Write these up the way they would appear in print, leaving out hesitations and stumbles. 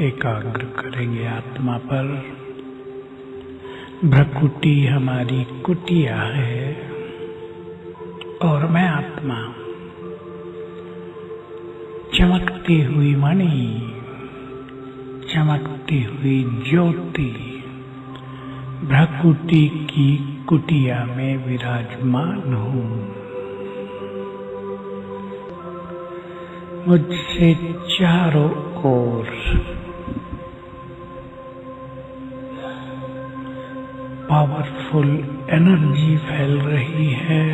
एकाग्र करेंगे आत्मा पर। भ्रकुटी हमारी कुटिया है और मैं आत्मा चमकती हुई मणि, चमकती हुई ज्योति भ्रकुटी की कुटिया में विराजमान हूँ। मुझसे चारों ओर पावरफुल एनर्जी फैल रही है।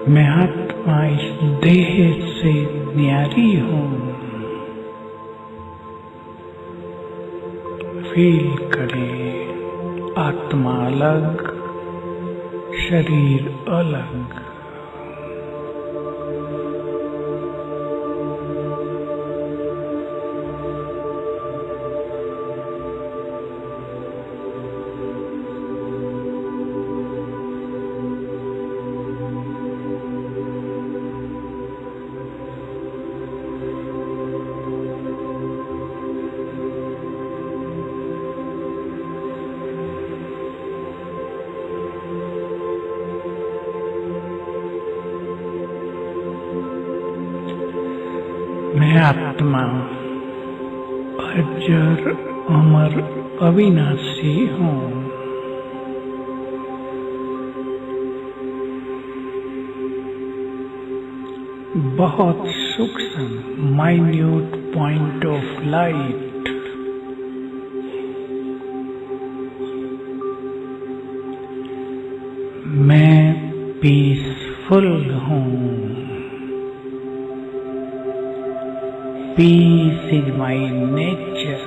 मैं आत्मा इस देह से न्यारी हूँ। फील करें, आत्मा अलग, शरीर अलग। मैं आत्मा अजर अमर अविनाशी हूँ। बहुत सूक्ष्म माइन्यूट पॉइंट ऑफ लाइट। मैं पीसफुल हूँ। Peace is my nature.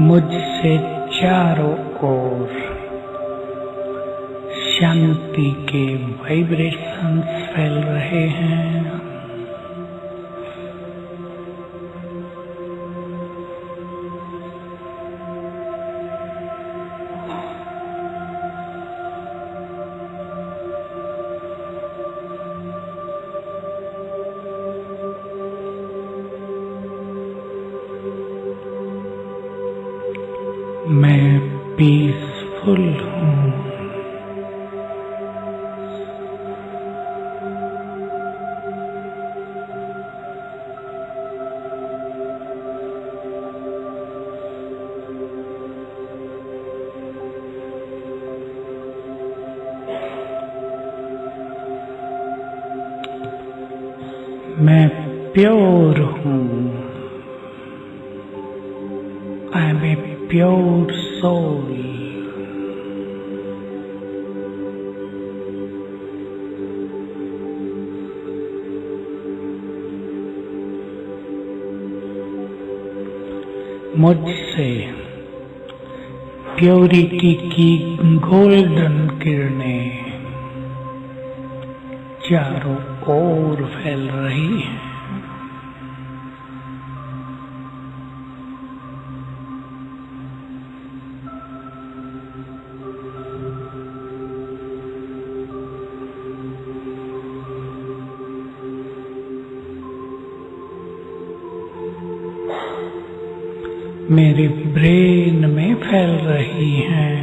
मुझसे चारों ओर शांति के वाइब्रेशंस फैल रहे हैं। मैं पीसफुल हूँ। मैं प्योर हूँ। I am a pure soul. मुझसे प्योरिटी की गोल्डन किरणें चारों ओर फैल रही हैं। मेरे ब्रेन में फैल रही हैं।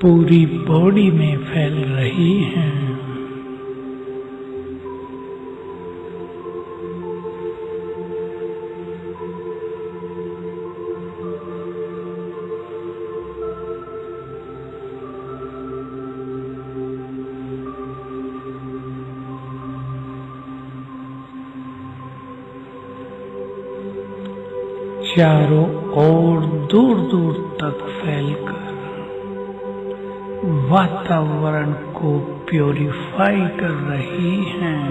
पूरी बॉडी में फैल रही हैं। चारों और दूर दूर तक फैलकर वातावरण को प्योरीफाई कर रही हैं।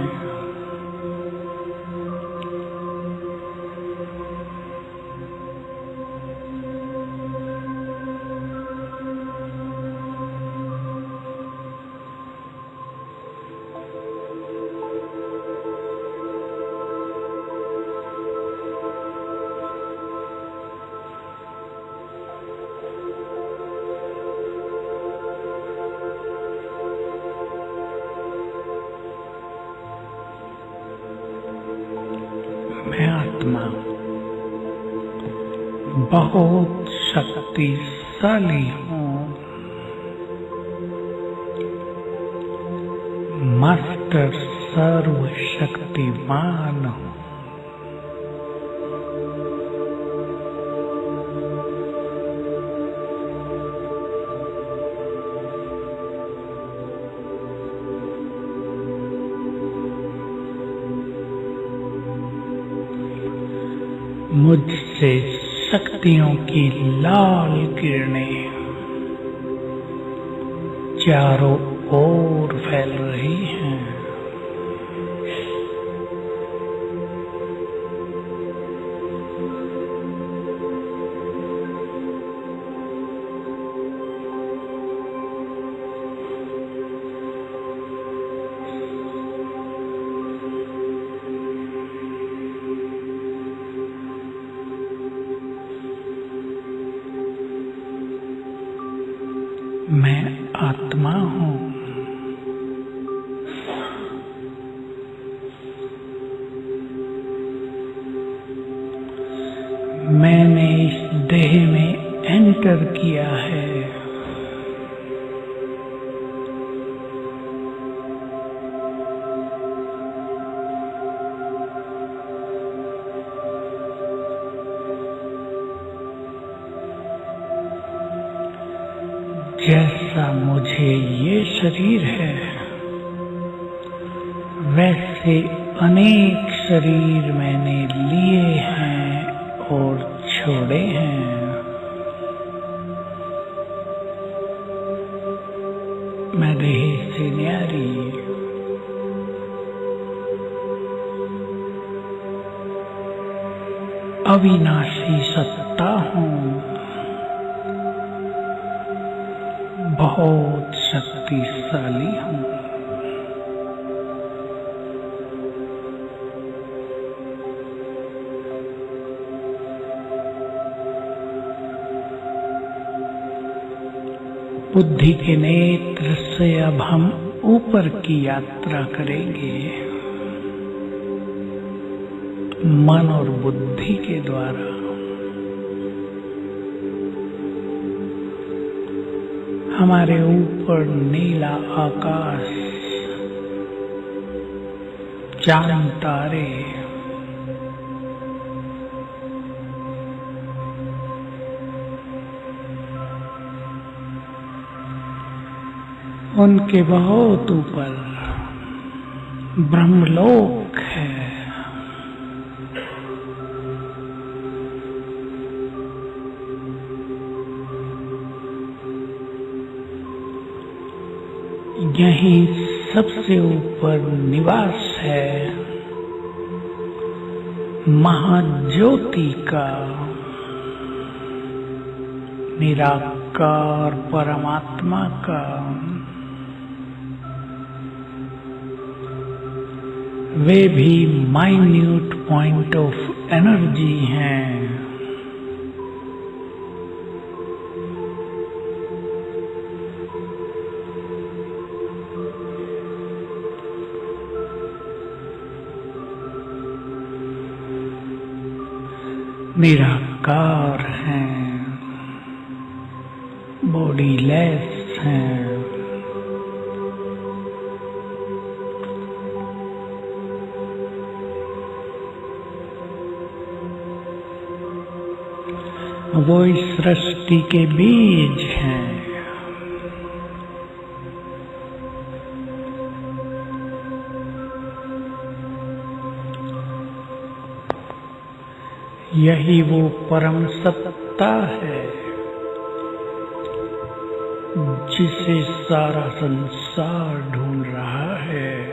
मैं आत्मा बहुत शक्तिशाली हूँ। मास्टर सर्वशक्तिमान हूँ। मुझसे शक्तियों की लाल किरणें चारों ओर फैल रही हैं। मैं आत्मा हूँ। मैंने इस देह में एंटर किया है। जैसा मुझे ये शरीर है, वैसे अनेक शरीर मैंने लिए हैं और छोड़े हैं। मैं देह से न्यारी अविनाशी सत्ता हूँ। बहुत शक्तिशाली हूँ। बुद्धि के नेत्र से अब हम ऊपर की यात्रा करेंगे। मन और बुद्धि के द्वारा हमारे ऊपर नीला आकाश, चांद तारे, उनके बहुत ऊपर ब्रह्मलोक है। यही सबसे ऊपर निवास है महाज्योति का, निराकार परमात्मा का। वे भी माइन्यूट पॉइंट ऑफ एनर्जी हैं। निराकार हैं, बॉडीलेस हैं। वो इस सृष्टि के बीज हैं। यही वो परम सत्ता है जिसे सारा संसार ढूंढ रहा है।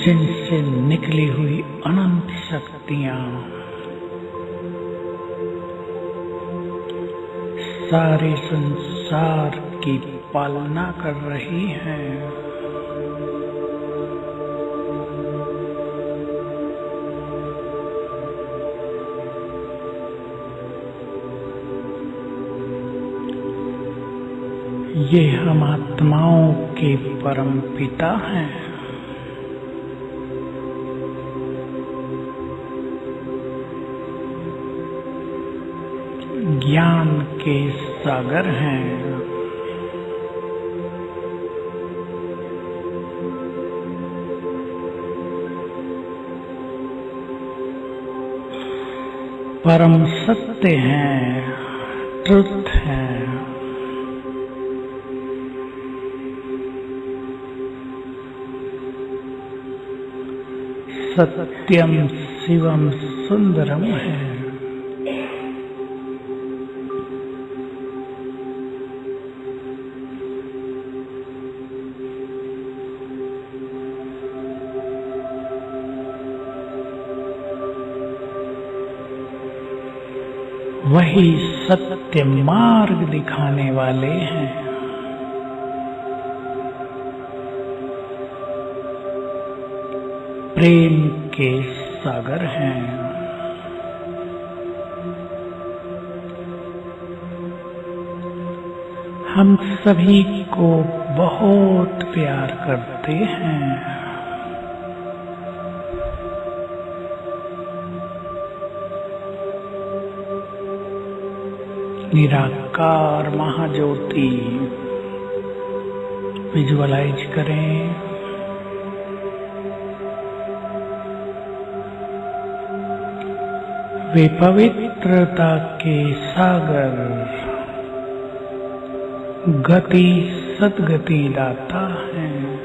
जिनसे निकली हुई अनंत शक्तियां सारे संसार की पालना कर रही हैं। ये हम आत्माओं के परम पिता हैं। ज्ञान के सागर हैं। परम सत्य हैं, ट्रुथ हैं। सत्यम शिवम सुंदरम है। वही सत्य मार्ग दिखाने वाले हैं। प्रेम के सागर हैं। हम सभी को बहुत प्यार करते हैं। निराकार महाज्योति विजुअलाइज करें। वे पवित्रता के सागर, गति सद्गति दाता हैं।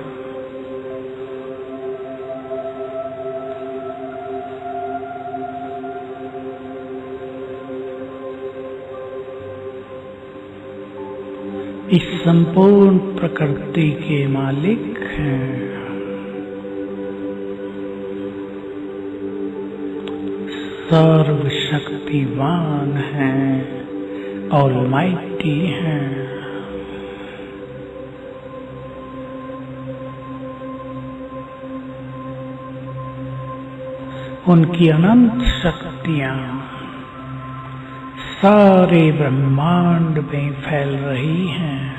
इस संपूर्ण प्रकृति के मालिक हैं। सर्वशक्तिवान हैं, ऑलमाइटी हैं। उनकी अनंत शक्तियां सारे ब्रह्मांड में फैल रही हैं।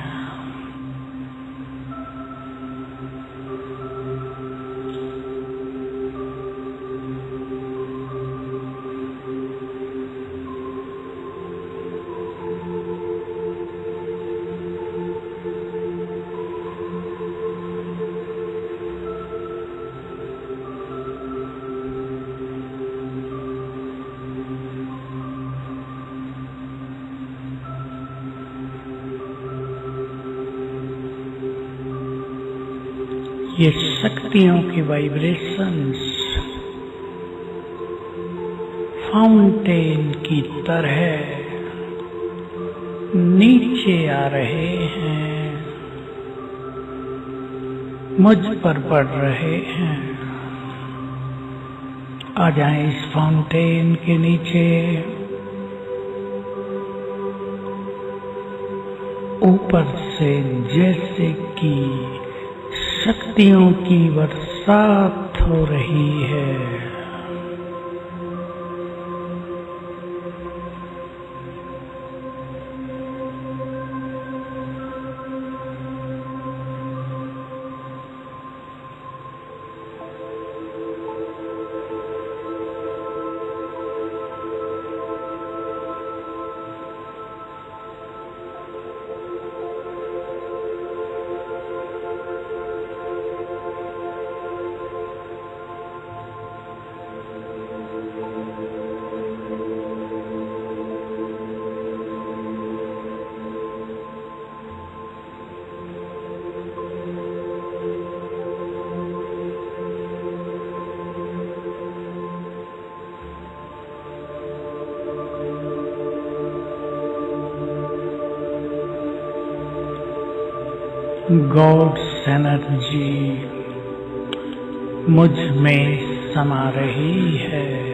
ये शक्तियों की वाइब्रेशंस फाउंटेन की तरह नीचे आ रहे हैं, मुझ पर पड़ रहे हैं। आ जाएं इस फाउंटेन के नीचे। ऊपर से जैसे कि शक्तियों की बरसात हो रही है। गॉड्स एनर्जी मुझ में समा रही है।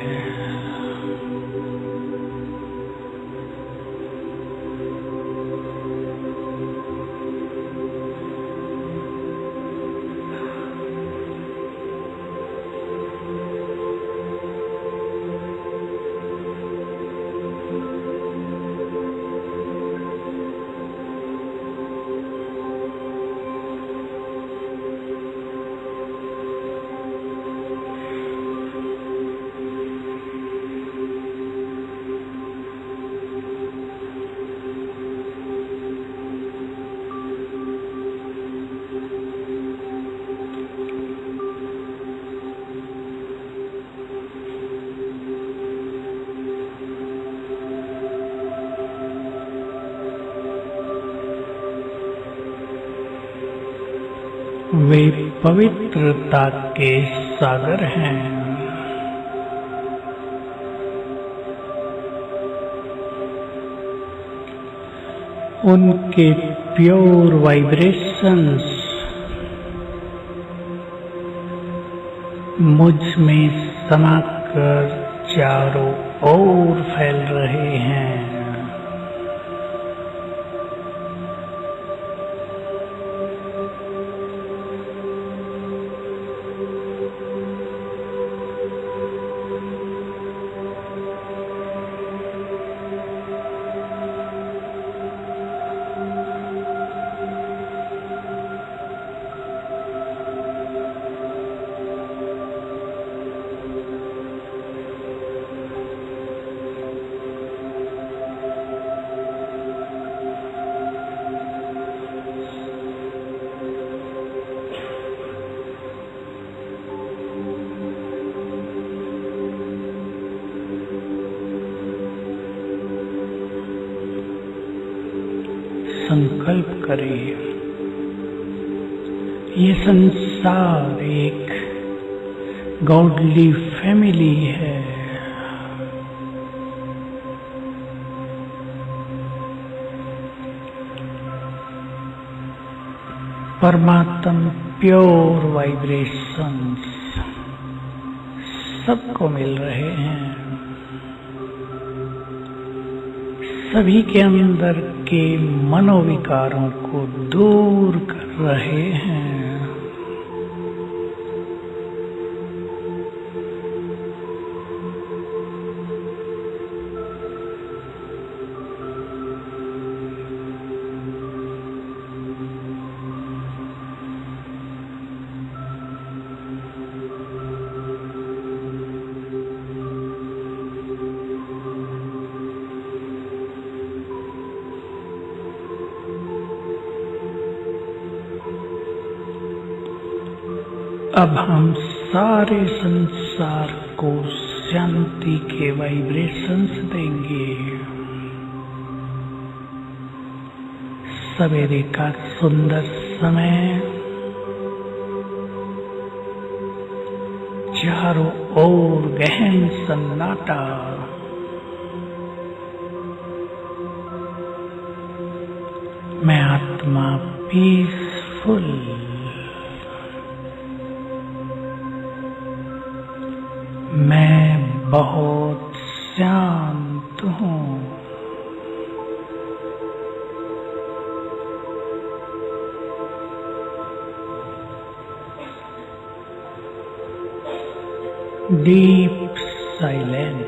वे पवित्रता के सागर हैं। उनके प्योर वाइब्रेशंस मुझ में समाकर चारों ओर फैल रहे हैं। संकल्प करें, ये संसार एक गॉडली फैमिली है। परमात्मा प्योर वाइब्रेशंस सबको मिल रहे हैं। सभी के अंदर के मनोविकारों को दूर कर रहे हैं। अब हम सारे संसार को शांति के वाइब्रेशंस देंगे। सवेरे का सुंदर समय, चारों ओर गहन सन्नाटा, मैं आत्मा पीसफुल, मैं बहुत शांत हूँ। Deep silence.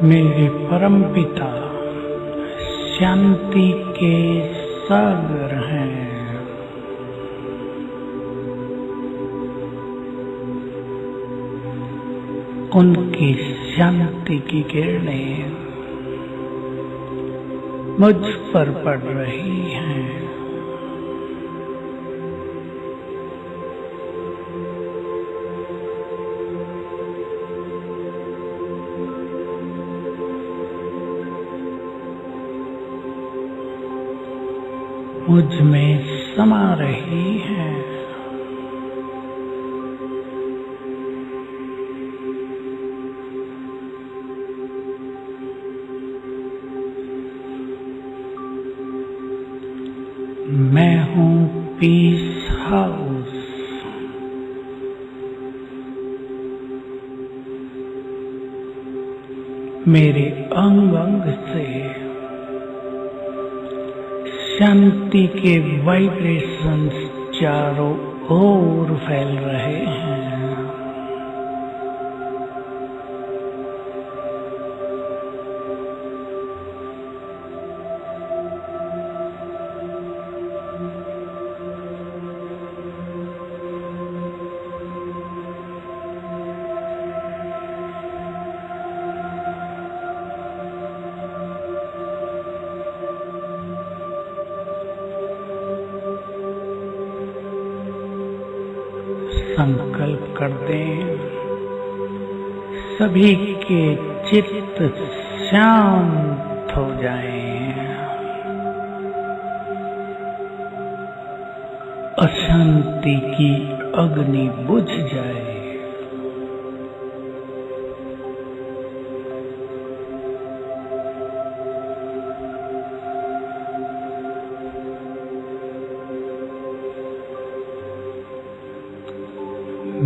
मेरे परम पिता शांति के सागर हैं। उनकी शांति की किरणें मुझ पर पड़ रही हैं। मुझ में समा रही है। मैं हूँ पीस हाउस। मेरे अंग अंग से शांति के वाइब्रेशंस चारों ओर फैल रहे हैं। संकल्प कर दें, सभी के चित्त शांत हो जाएं, अशांति की अग्नि बुझ जाए।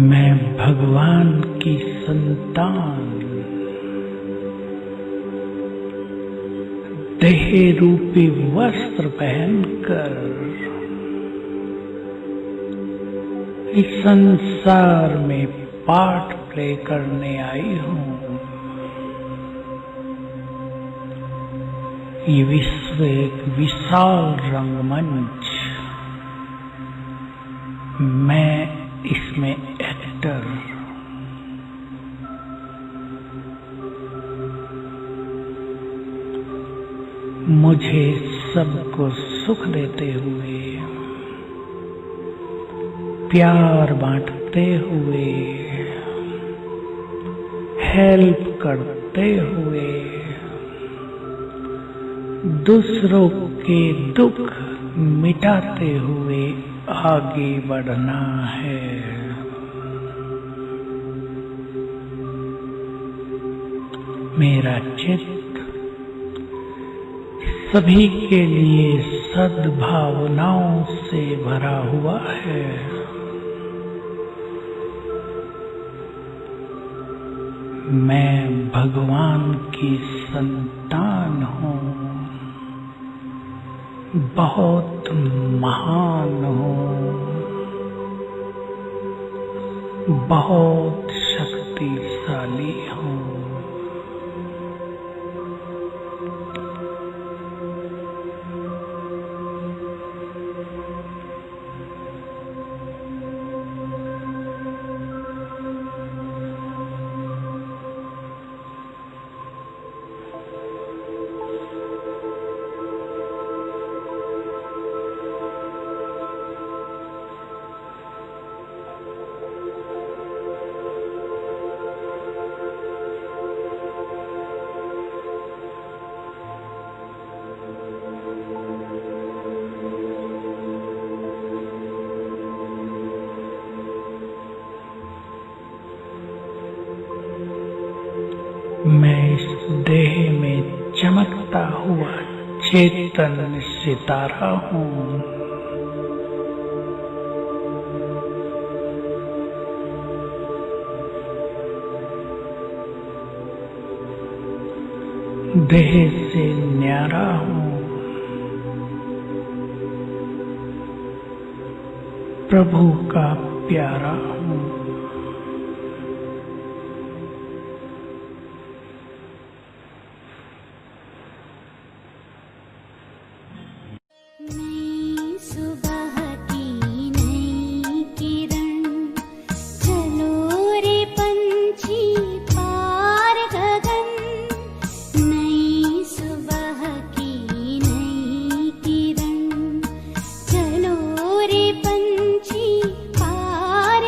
मैं भगवान की संतान देह रूपी वस्त्र पहनकर इस संसार में पार्ट प्ले करने आई हूँ। ये विश्व एक विशाल रंगमंच, मैं इसमें एक्टर। मुझे सबको सुख देते हुए, प्यार बांटते हुए, हेल्प करते हुए, दूसरों के दुख मिटाते हुए आगे बढ़ना है। मेरा चित्त सभी के लिए सद्भावनाओं से भरा हुआ है। मैं भगवान की संतान हूँ, बहुत महान हूँ, बहुत शक्तिशाली हूँ। मैं इस देह में चमकता हुआ चेतन सितारा हूँ। देह से न्यारा हूँ, प्रभु का प्यारा हूँ। पार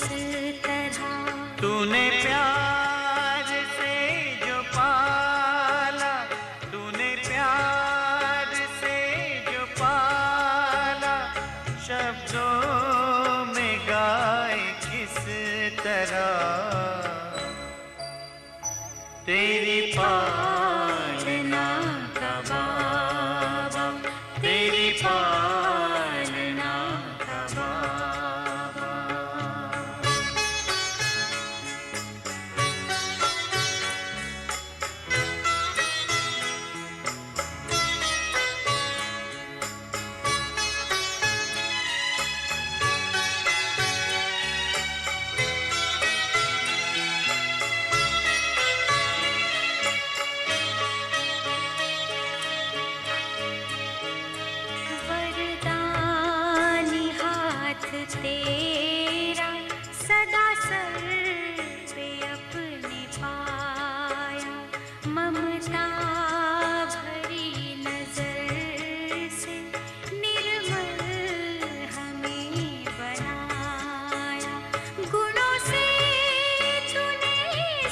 तरह। तूने प्यार से जो पाला, तूने प्यार से जो पाला, शब्दों में गाए किस तरह। तेरी पालना का बाबा, तेरी पालना का बाबा। वरदानी हाथ तेरा सदा सर पे अपने पाया, ममता भरी नजर से निर्मल हमें बनाया। गुणों से तूने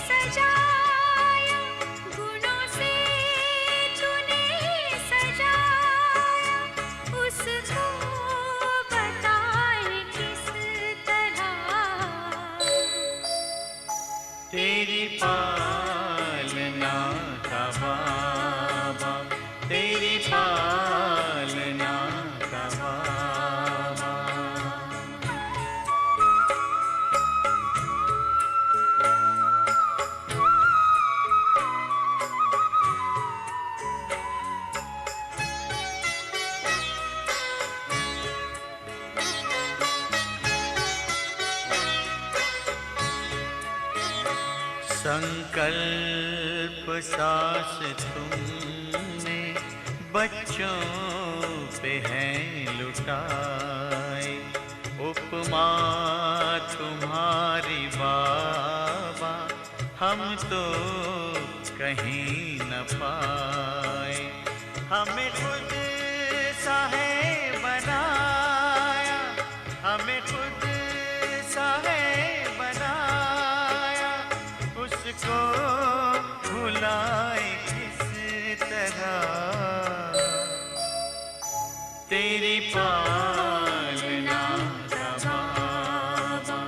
सजाया, गुणों से तूने सजाया, उसको बताए किस तरह। तेरी पालना का बाबा, तेरी पालना का बाबा। संकल्प सास तुमने बच्चों पे हैं लुटाए, उपमा तुम्हारी बाबा हम तो कहीं न पाए। हमें खुद सा है बनाया, हमें खुद सा है बनाया, उसको भुलाए किस तरह। तेरी पालना का बाबा,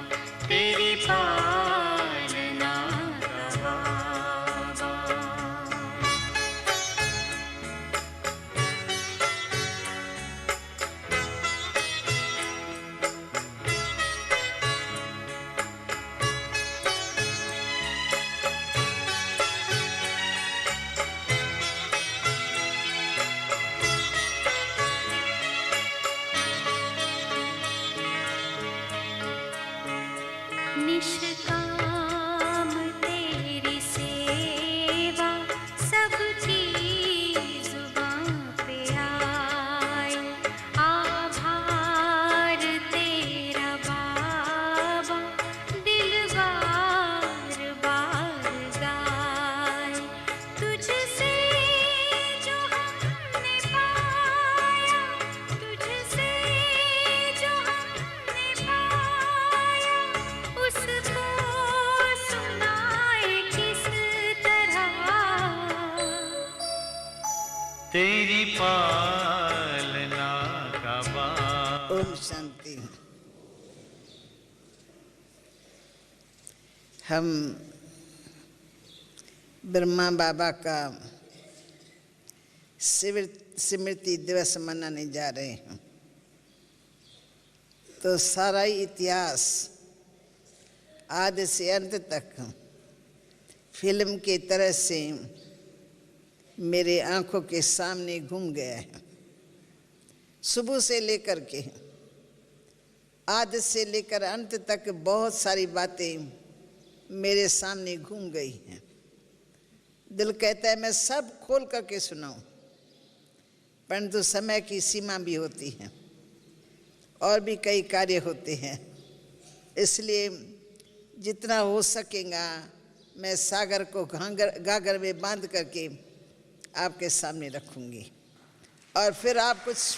तेरी पालना का बाबा। निष्काम तेरी सेवा सबकी जुबां पे आए, आभार तेरा बाबा दिल बार बार गाए। तुझसे जो हमने पाया, तुझसे जो हमने पाया, उसको सुनाए किस तरह। तेरी पालना का बाबा। ओम शांति। हम ब्रह्मा बाबा का स्मृति दिवस मनाने जा रहे हैं। तो सारा ही इतिहास आदि से अंत तक फिल्म की तरह से मेरे आंखों के सामने घूम गया है। सुबह से लेकर के आदि से लेकर अंत तक बहुत सारी बातें मेरे सामने घूम गई हैं। दिल कहता है मैं सब खोल करके सुनाऊं, परंतु समय की सीमा भी होती है और भी कई कार्य होते हैं। इसलिए जितना हो सकेगा मैं सागर को गागर में बांध करके आपके सामने रखूंगी। और फिर आप कुछ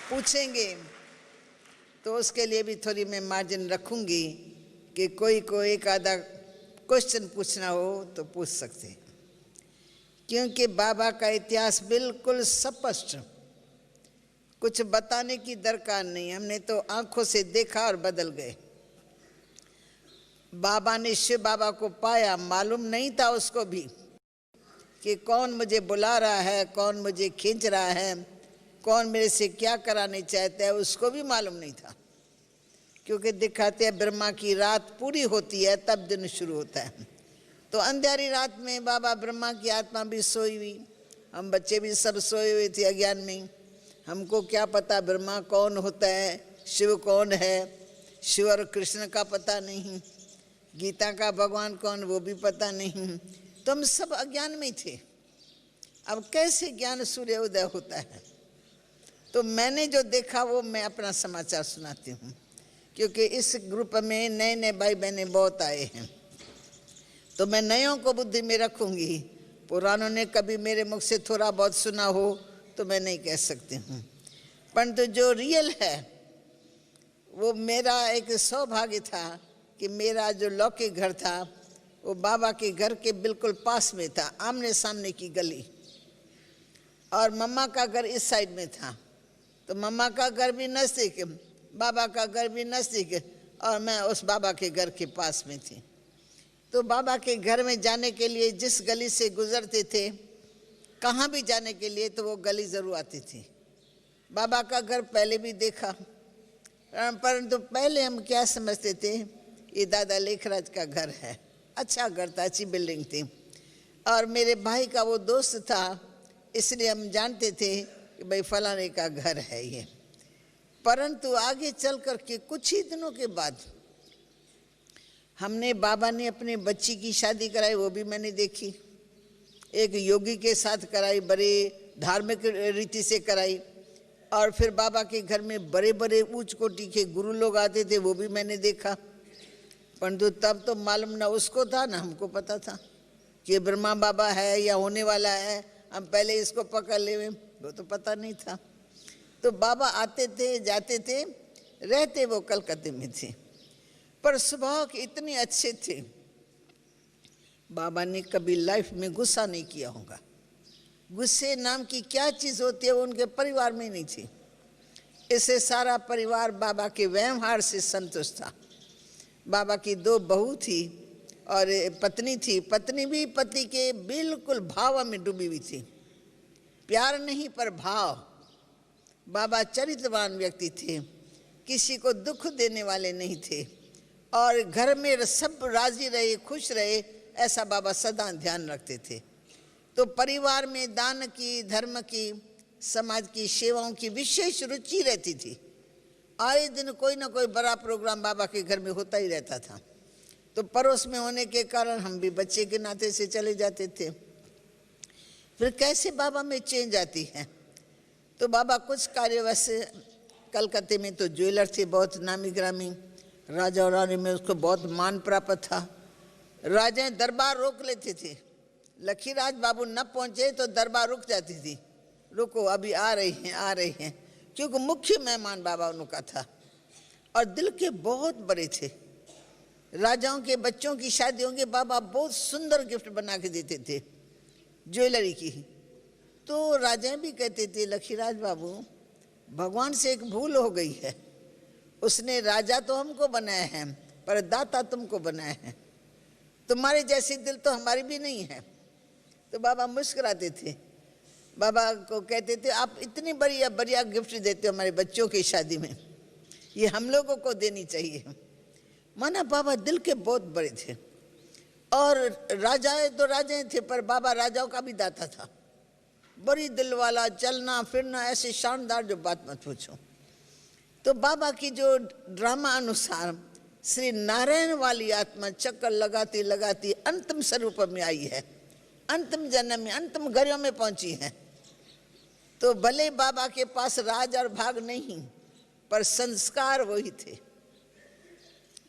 पूछेंगे तो उसके लिए भी थोड़ी मैं मार्जिन रखूंगी कि कोई को एक आधा क्वेश्चन पूछना हो तो पूछ सकते हैं, क्योंकि बाबा का इतिहास बिल्कुल स्पष्ट, कुछ बताने की दरकार नहीं, हमने तो आंखों से देखा और बदल गए। बाबा ने शिव बाबा को पाया, मालूम नहीं था उसको भी कि कौन मुझे बुला रहा है, कौन मुझे खींच रहा है, कौन मेरे से क्या कराने चाहता है, उसको भी मालूम नहीं था। क्योंकि दिखाते हैं ब्रह्मा की रात पूरी होती है तब दिन शुरू होता है। तो अंधेरी रात में बाबा ब्रह्मा की आत्मा भी सोई हुई, हम बच्चे भी सब सोए हुए थे अज्ञान में। हमको क्या पता ब्रह्मा कौन होता है, शिव कौन है, शिव और कृष्ण का पता नहीं, गीता का भगवान कौन वो भी पता नहीं, तो हम सब अज्ञान में थे। अब कैसे ज्ञान सूर्य उदय होता है? तो मैंने जो देखा वो मैं अपना समाचार सुनाती हूँ, क्योंकि इस ग्रुप में नए नए भाई बहने बहुत आए हैं, तो मैं नयों को बुद्धि में रखूंगी। पुरानों ने कभी मेरे मुख से थोड़ा बहुत सुना हो तो मैं नहीं कह सकती हूँ, परंतु जो रियल है वो मेरा एक सौभाग्य था कि मेरा जो लौकिक घर था वो बाबा के घर के बिल्कुल पास में था, आमने सामने की गली, और मम्मा का घर इस साइड में था। तो मम्मा का घर भी नज़दीक, बाबा का घर भी नज़दीक, और मैं उस बाबा के घर के पास में थी। तो बाबा के घर में जाने के लिए जिस गली से गुजरते थे, कहाँ भी जाने के लिए, तो वो गली ज़रूर आती थी। बाबा का घर पहले भी देखा, परंतु पहले हम क्या समझते थे, ये दादा लेखराज का घर है। अच्छा घर था, अच्छी बिल्डिंग थी, और मेरे भाई का वो दोस्त था, इसलिए हम जानते थे कि भाई फलाने का घर है ये। परंतु आगे चल कर के कुछ ही दिनों के बाद हमने, बाबा ने अपने बच्ची की शादी कराई, वो भी मैंने देखी, एक योगी के साथ कराई, बड़े धार्मिक रीति से कराई, और फिर बाबा के घर में बड़े बड़े उच्च कोटि के गुरु लोग आते थे, वो भी मैंने देखा। परंतु तब तो मालूम ना उसको था ना हमको पता था कि ब्रह्मा बाबा है या होने वाला है, हम पहले इसको पकड़ ले, वो तो पता नहीं था। तो बाबा आते थे जाते थे, रहते वो कलकत्ते में थे, पर स्वभाव के इतने अच्छे थे, बाबा ने कभी लाइफ में गुस्सा नहीं किया होगा। गुस्से नाम की क्या चीज़ होती है वो उनके परिवार में नहीं थी। इससे सारा परिवार बाबा के व्यवहार से संतुष्ट था। बाबा की 2 बहू थी और पत्नी थी, पत्नी भी पति के बिल्कुल भाव में डूबी हुई थी, प्यार नहीं पर भाव। बाबा चरित्रवान व्यक्ति थे, किसी को दुख देने वाले नहीं थे, और घर में सब राजी रहे, खुश रहे, ऐसा बाबा सदा ध्यान रखते थे। तो परिवार में दान की, धर्म की, समाज की सेवाओं की विशेष रुचि रहती थी। आए दिन कोई ना कोई बड़ा प्रोग्राम बाबा के घर में होता ही रहता था। तो पड़ोस में होने के कारण हम भी बच्चे के नाते से चले जाते थे। फिर कैसे बाबा में चेंज आती है, तो बाबा कुछ कार्यवश कलकत्ते में तो ज्वेलर थे, बहुत नामी ग्रामी, राजा और रानी में उसको बहुत मान प्राप्त था। राजाएं दरबार रोक लेते थे, लखीराज बाबू न पहुंचे तो दरबार रुक जाती थी, रुको अभी आ रही हैं आ रही हैं, क्योंकि मुख्य मेहमान बाबा उनका था, और दिल के बहुत बड़े थे। राजाओं के बच्चों की शादियों के बाबा बहुत सुंदर गिफ्ट बना के देते थे, ज्वेलरी की। तो राजाएं भी कहते थे, लखीराज बाबू भगवान से एक भूल हो गई है, उसने राजा तो हमको बनाया है पर दाता तुमको बनाया है, तुम्हारे जैसी दिल तो हमारी भी नहीं है। तो बाबा मुस्कुराते थे, बाबा को कहते थे आप इतनी बढ़िया बढ़िया गिफ्ट देते हो हमारे बच्चों की शादी में, ये हम लोगों को देनी चाहिए। माना बाबा दिल के बहुत बड़े थे, और राजाएं तो राजाएं थे पर बाबा राजाओं का भी दाता था, बड़ी दिल वाला, चलना फिरना ऐसे शानदार जो बात मत पूछो। तो बाबा की जो ड्रामा अनुसार श्री नारायण वाली आत्मा चक्कर लगाती लगाती अंतिम स्वरूप में आई है, अंतिम जन्म में, अंतिम घरों में पहुंची है। तो भले बाबा के पास राज और भाग नहीं, पर संस्कार वही थे।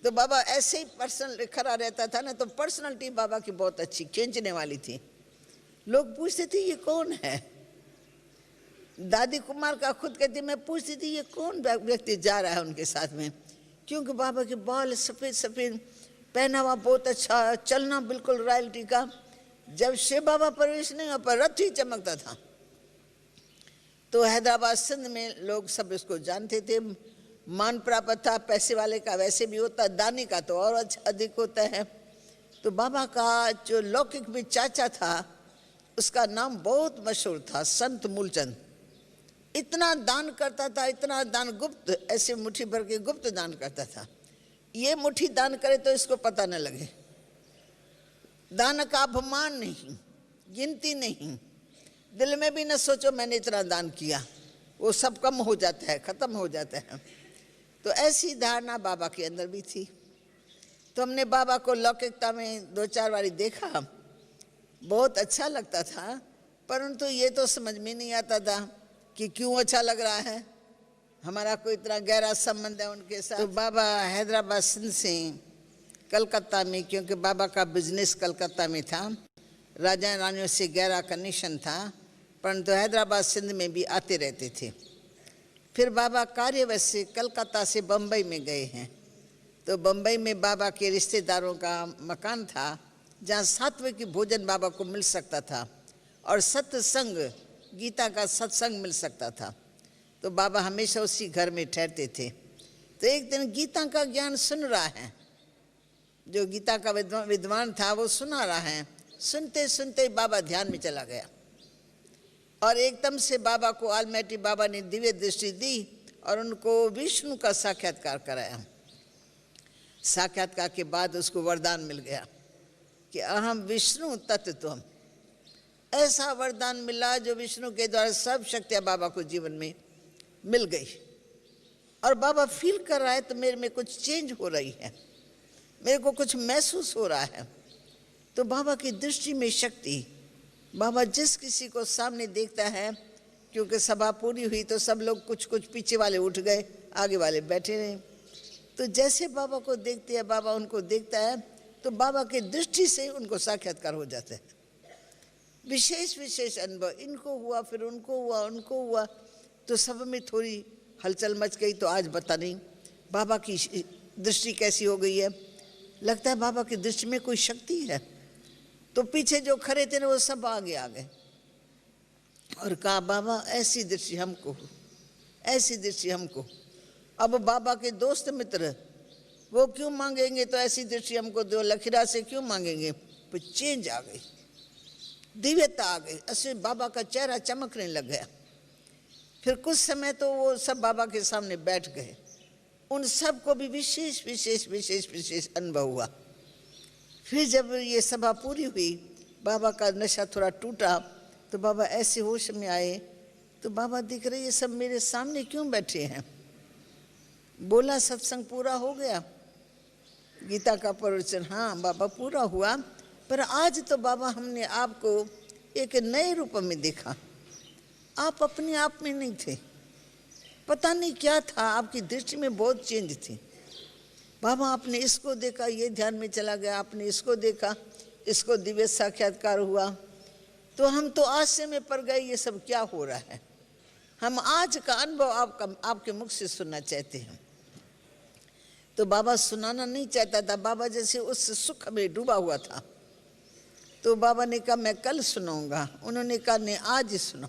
तो बाबा ऐसे ही पर्सनल खड़ा रहता था ना, तो पर्सनालिटी बाबा की बहुत अच्छी, खींचने वाली थी। लोग पूछते थे ये कौन है, दादी कुमार का खुद कहती, मैं पूछती थी ये कौन व्यक्ति जा रहा है उनके साथ में, क्योंकि बाबा के बाल सफ़ेद सफ़ेद, पहनावा बहुत अच्छा, चलना बिल्कुल रॉयल्टी का। जब शिव बाबा प्रवेश नहीं हो पर रथ ही चमकता था। तो हैदराबाद सिंध में लोग सब इसको जानते थे, मान प्राप्त था। पैसे वाले का वैसे भी होता, दानी का तो और अधिक होता है। तो बाबा का जो लौकिक में चाचा था उसका नाम बहुत मशहूर था, संत मूलचंद। इतना दान करता था, इतना दान, गुप्त, ऐसे मुट्ठी भर के गुप्त दान करता था। ये मुट्ठी दान करे तो इसको पता न लगे। दान का अभिमान नहीं, गिनती नहीं, दिल में भी न सोचो मैंने इतना दान किया, वो सब कम हो जाता है, खत्म हो जाता है। तो ऐसी धारणा बाबा के अंदर भी थी। तो हमने बाबा को लौकिकता में 2-4 बारी देखा, बहुत अच्छा लगता था, परंतु ये तो समझ में नहीं आता था कि क्यों अच्छा लग रहा है, हमारा कोई इतना गहरा संबंध है उनके साथ। तो बाबा हैदराबाद सिंध से कलकत्ता में, क्योंकि बाबा का बिजनेस कलकत्ता में था, राजा रानियों से गहरा कनेक्शन था, परंतु हैदराबाद सिंध में भी आते रहते थे। फिर बाबा कार्यवश से कलकत्ता से बम्बई में गए हैं। तो बम्बई में बाबा के रिश्तेदारों का मकान था, जहाँ सात्विक भोजन बाबा को मिल सकता था और सत्संग, गीता का सत्संग मिल सकता था। तो बाबा हमेशा उसी घर में ठहरते थे। तो एक दिन गीता का ज्ञान सुन रहा है, जो गीता का विद्वान था वो सुना रहा है। सुनते सुनते बाबा ध्यान में चला गया और एकदम से बाबा को ऑलमाइटी बाबा ने दिव्य दृष्टि दी और उनको विष्णु का साक्षात्कार कराया। साक्षात्कार के बाद उसको वरदान मिल गया कि अहम विष्णु तत्त्वम। ऐसा वरदान मिला जो विष्णु के द्वारा सब शक्तियाँ बाबा को जीवन में मिल गई। और बाबा फील कर रहा है तो मेरे में कुछ चेंज हो रही है, मेरे को कुछ महसूस हो रहा है। तो बाबा की दृष्टि में शक्ति, बाबा जिस किसी को सामने देखता है, क्योंकि सभा पूरी हुई तो सब लोग कुछ कुछ पीछे वाले उठ गए, आगे वाले बैठे रहे। तो जैसे बाबा को देखते हैं, बाबा उनको देखता है, तो बाबा की दृष्टि से उनको साक्षात्कार हो जाता है। विशेष विशेष अनुभव इनको हुआ, फिर उनको हुआ, उनको हुआ, तो सब में थोड़ी हलचल मच गई। तो आज पता नहीं बाबा की दृष्टि कैसी हो गई है, लगता है बाबा की दृष्टि में कोई शक्ति है। तो पीछे जो खड़े थे ना वो सब आगे आ गए और कहा बाबा ऐसी दृष्टि हमको, ऐसी दृष्टि हमको। अब बाबा के दोस्त मित्र वो क्यों मांगेंगे, तो ऐसी दृष्टि हमको दो, लखीरा से क्यों मांगेंगे। पर चेंज आ गई, दिव्यता आ गई, ऐसे बाबा का चेहरा चमकने लग गया। फिर कुछ समय तो वो सब बाबा के सामने बैठ गए, उन सब को भी विशेष विशेष विशेष विशेष अनुभव हुआ। फिर जब ये सभा पूरी हुई, बाबा का नशा थोड़ा टूटा, तो बाबा ऐसे होश में आए। तो बाबा दिख रहे ये सब मेरे सामने क्यों बैठे हैं। बोला सत्संग पूरा हो गया, गीता का प्रवचन, हाँ बाबा पूरा हुआ, पर आज तो बाबा हमने आपको एक नए रूप में देखा। आप अपने आप में नहीं थे, पता नहीं क्या था, आपकी दृष्टि में बहुत चेंज थी। बाबा आपने इसको देखा, ये ध्यान में चला गया, आपने इसको देखा, इसको दिव्य साक्षात्कार हुआ। तो हम तो आश्चर्य में पड़ गए, ये सब क्या हो रहा है। हम आज का अनुभव आपके मुख से सुनना चाहते हैं। तो बाबा सुनाना नहीं चाहता था, बाबा जैसे उस सुख में डूबा हुआ था। तो बाबा ने कहा मैं कल सुनाऊंगा, उन्होंने कहा नहीं आज ही सुनो।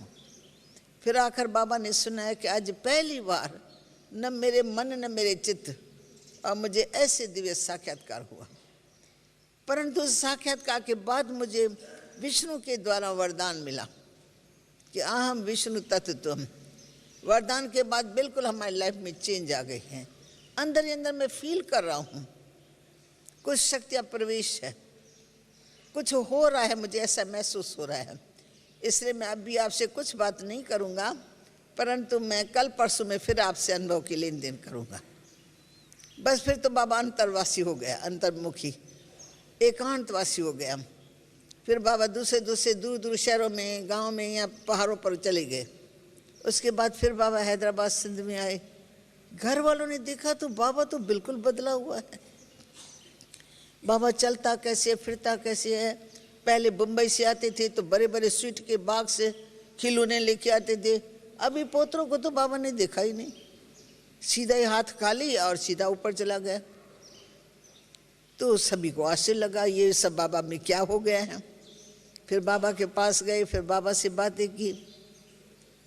फिर आखिर बाबा ने सुनाया कि आज पहली बार न मेरे मन न मेरे चित्त और मुझे ऐसे दिव्य साक्षात्कार हुआ। परंतु साक्षात्कार के बाद मुझे विष्णु के द्वारा वरदान मिला कि अहम विष्णु तत्त्वम। वरदान के बाद बिल्कुल हमारी लाइफ में चेंज आ गई है। अंदर ही अंदर मैं फील कर रहा हूँ कुछ शक्तियाँ प्रवेश है, कुछ हो रहा है, मुझे ऐसा महसूस हो रहा है। इसलिए मैं अभी आपसे कुछ बात नहीं करूँगा, परंतु मैं कल परसों में फिर आपसे अनुभव की लेन देन करूँगा। बस फिर तो बाबा अंतर्वासी हो गया, अंतर्मुखी एकांतवासी हो गया। फिर बाबा दूसरे दूर दूर शहरों में, गांव में या पहाड़ों पर चले गए। उसके बाद फिर बाबा हैदराबाद सिंध में आए। घर वालों ने देखा तो बाबा तो बिल्कुल बदला हुआ है। बाबा चलता कैसे, फिरता कैसे है। पहले मुंबई से आते थे तो बड़े बड़े स्वीट के बाग से खिलौने लेके आते थे, अभी पोतरों को तो बाबा ने देखा ही नहीं, सीधा ही हाथ खाली और सीधा ऊपर चला गया। तो सभी को आश्चर्य लगा, ये सब बाबा में क्या हो गया है। फिर बाबा के पास गए, फिर बाबा से बातें की।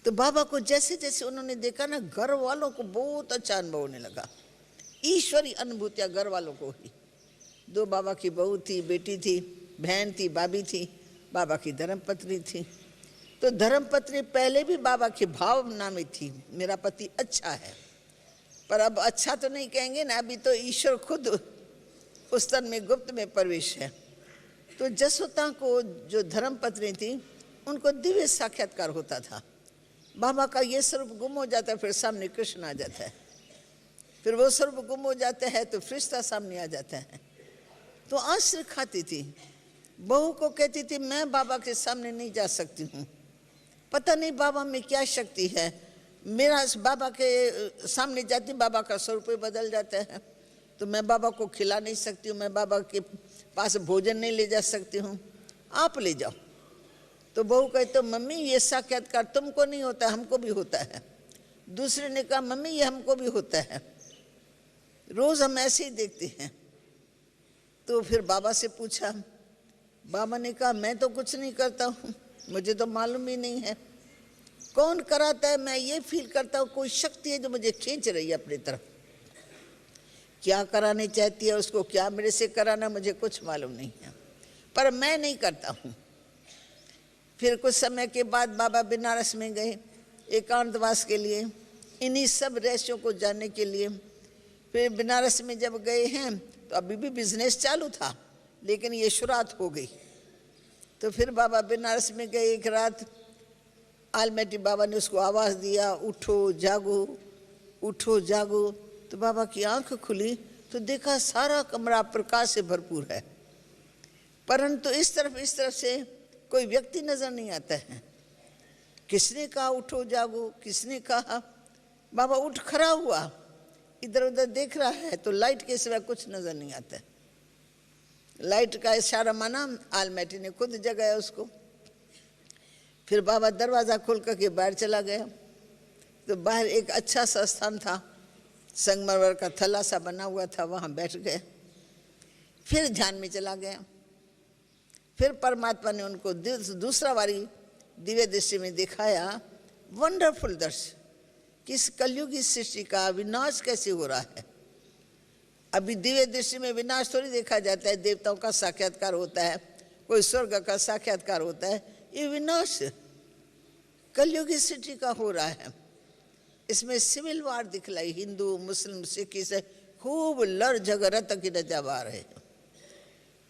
तो बाबा को जैसे जैसे उन्होंने देखा ना, घर वालों को बहुत अच्छा अनुभव होने लगा। ईश्वरी अनुभूतियाँ घर वालों को ही। 2 बाबा की बहू थी, बेटी थी, बहन थी, भाभी थी, बाबा की धर्मपत्नी थी। तो धर्मपत्नी पहले भी बाबा की भावना में थी, मेरा पति अच्छा है, पर अब अच्छा तो नहीं कहेंगे ना, अभी तो ईश्वर खुद उस तन में गुप्त में प्रवेश है। तो जसोता को जो धर्मपत्नी थी, उनको दिव्य साक्षात्कार होता था। बाबा का ये स्वरूप गुम हो जाता है, फिर सामने कृष्ण आ जाता है। फिर वो स्वरूप गुम हो जाता है तो फरिश्ता सामने आ जाता है। तो आश्चर्य खाती थी, बहू को कहती थी मैं बाबा के सामने नहीं जा सकती हूँ, पता नहीं बाबा में क्या शक्ति है, मेरा बाबा के सामने जाती बाबा का स्वरूप ही बदल जाता है, तो मैं बाबा को खिला नहीं सकती हूँ, मैं बाबा के पास भोजन नहीं ले जा सकती हूँ, आप ले जाओ। तो बहू कहे तो मम्मी ये साक्षात्कार तुमको नहीं होता, हमको भी होता है। दूसरे ने कहा मम्मी ये हमको भी होता है, रोज हम ऐसे ही देखते हैं। तो फिर बाबा से पूछा, बाबा ने कहा मैं तो कुछ नहीं करता हूँ, मुझे तो मालूम ही नहीं है कौन कराता है। मैं ये फील करता हूँ कोई शक्ति है जो मुझे खींच रही है अपनी तरफ, क्या कराने चाहती है उसको, क्या मेरे से कराना मुझे कुछ मालूम नहीं है, पर मैं नहीं करता हूँ। फिर कुछ समय के बाद बाबा बनारस में गए एकांतवास के लिए, इन्हीं सब रहस्यों को जानने के लिए। फिर बनारस में जब गए हैं तो अभी भी बिजनेस चालू था, लेकिन ये शुरुआत हो गई। तो फिर बाबा बनारस में गए, एक रात आलमेटी बाबा ने उसको आवाज़ दिया, उठो जागो उठो जागो। तो बाबा की आंख खुली तो देखा सारा कमरा प्रकाश से भरपूर है, परंतु इस तरफ से कोई व्यक्ति नजर नहीं आता है। किसने कहा उठो जागो, किसने कहा? बाबा उठ खड़ा हुआ, इधर उधर देख रहा है तो लाइट के सिवा कुछ नजर नहीं आता है। लाइट का इशारा माना, आलमेटी ने खुद जगाया उसको। फिर बाबा दरवाज़ा खोल करके बाहर चला गया। तो बाहर एक अच्छा सा स्थान था, संगमरमर का थल्ला सा बना हुआ था, वहाँ बैठ गए। फिर ध्यान में चला गया। फिर परमात्मा ने उनको दूसरा बारी दिव्य दृष्टि में दिखाया, वंडरफुल दृश्य कि इस कलयुगी सृष्टि का विनाश कैसे हो रहा है। अभी दिव्य दृष्टि में विनाश थोड़ी देखा जाता है, देवताओं का साक्षात्कार होता है, कोई स्वर्ग का साक्षात्कार होता है, ये विनाश कलयुगी सृष्टि का हो रहा है। इसमें सिविल वार दिखलाई, हिंदू मुस्लिम सिख से खूब लड़ झगड़ा तक की नजावा रहे।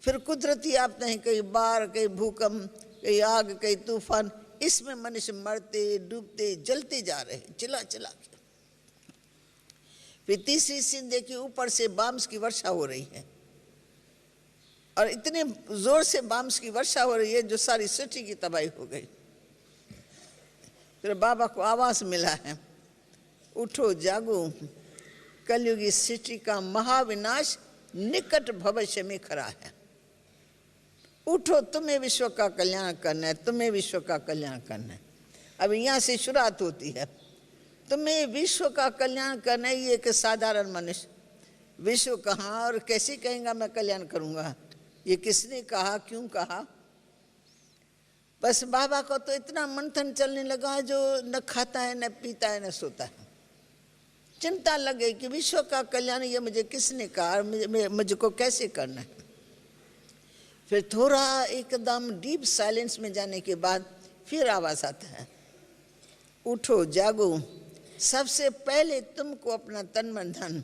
फिर कुदरती आप नहीं, कहीं बाढ़, कहीं भूकंप, कहीं आग, कहीं तूफान, इसमें मनुष्य मरते डूबते जलते जा रहे हैं चिल्ला चिल्ला के। फिर तीसरी सीन देखी, ऊपर से बॉम्ब्स की वर्षा हो रही है और इतने जोर से बॉम्ब्स की वर्षा हो रही है जो सारी सिटी की तबाही हो गई। फिर बाबा को आवाज मिला है, उठो जागो, कलयुगी सृष्टि का महाविनाश निकट भविष्य में खड़ा है। उठो, तुम्हें विश्व का कल्याण करना है, तुम्हें विश्व का कल्याण करना है। अब यहाँ से शुरुआत होती है, तुम्हें विश्व का कल्याण करना है। ये एक साधारण मनुष्य विश्व कहाँ और कैसे कहेगा मैं कल्याण करूँगा, ये किसने कहा, क्यों कहा? बस बाबा को तो इतना मंथन चलने लगा, जो न खाता है न पीता है न सोता है। चिंता लगे कि विश्व का कल्याण ये मुझे किसने कहा, मुझको कैसे करना है। फिर थोड़ा एकदम डीप साइलेंस में जाने के बाद फिर आवाज आता है, उठो जागो, सबसे पहले तुमको अपना तन मन धन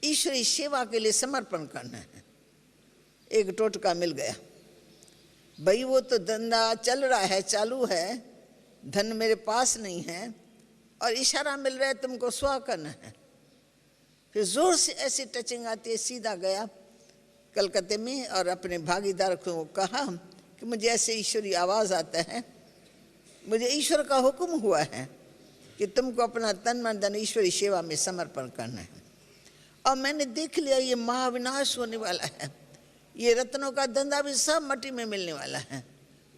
ईश्वरी सेवा के लिए समर्पण करना है। एक टोटका मिल गया, भाई वो तो धंधा चल रहा है, चालू है, धन मेरे पास नहीं है और इशारा मिल रहा है तुमको स्वा करना है। फिर जोर से ऐसी टचिंग आती है, सीधा गया कलकत्ते में और अपने भागीदार को कहा कि मुझे ऐसे ईश्वरी आवाज़ आता है, मुझे ईश्वर का हुक्म हुआ है कि तुमको अपना तन मन धन ईश्वरी सेवा में समर्पण करना है। और मैंने देख लिया ये महाविनाश होने वाला है, ये रत्नों का धंधा भी सब मट्टी में मिलने वाला है,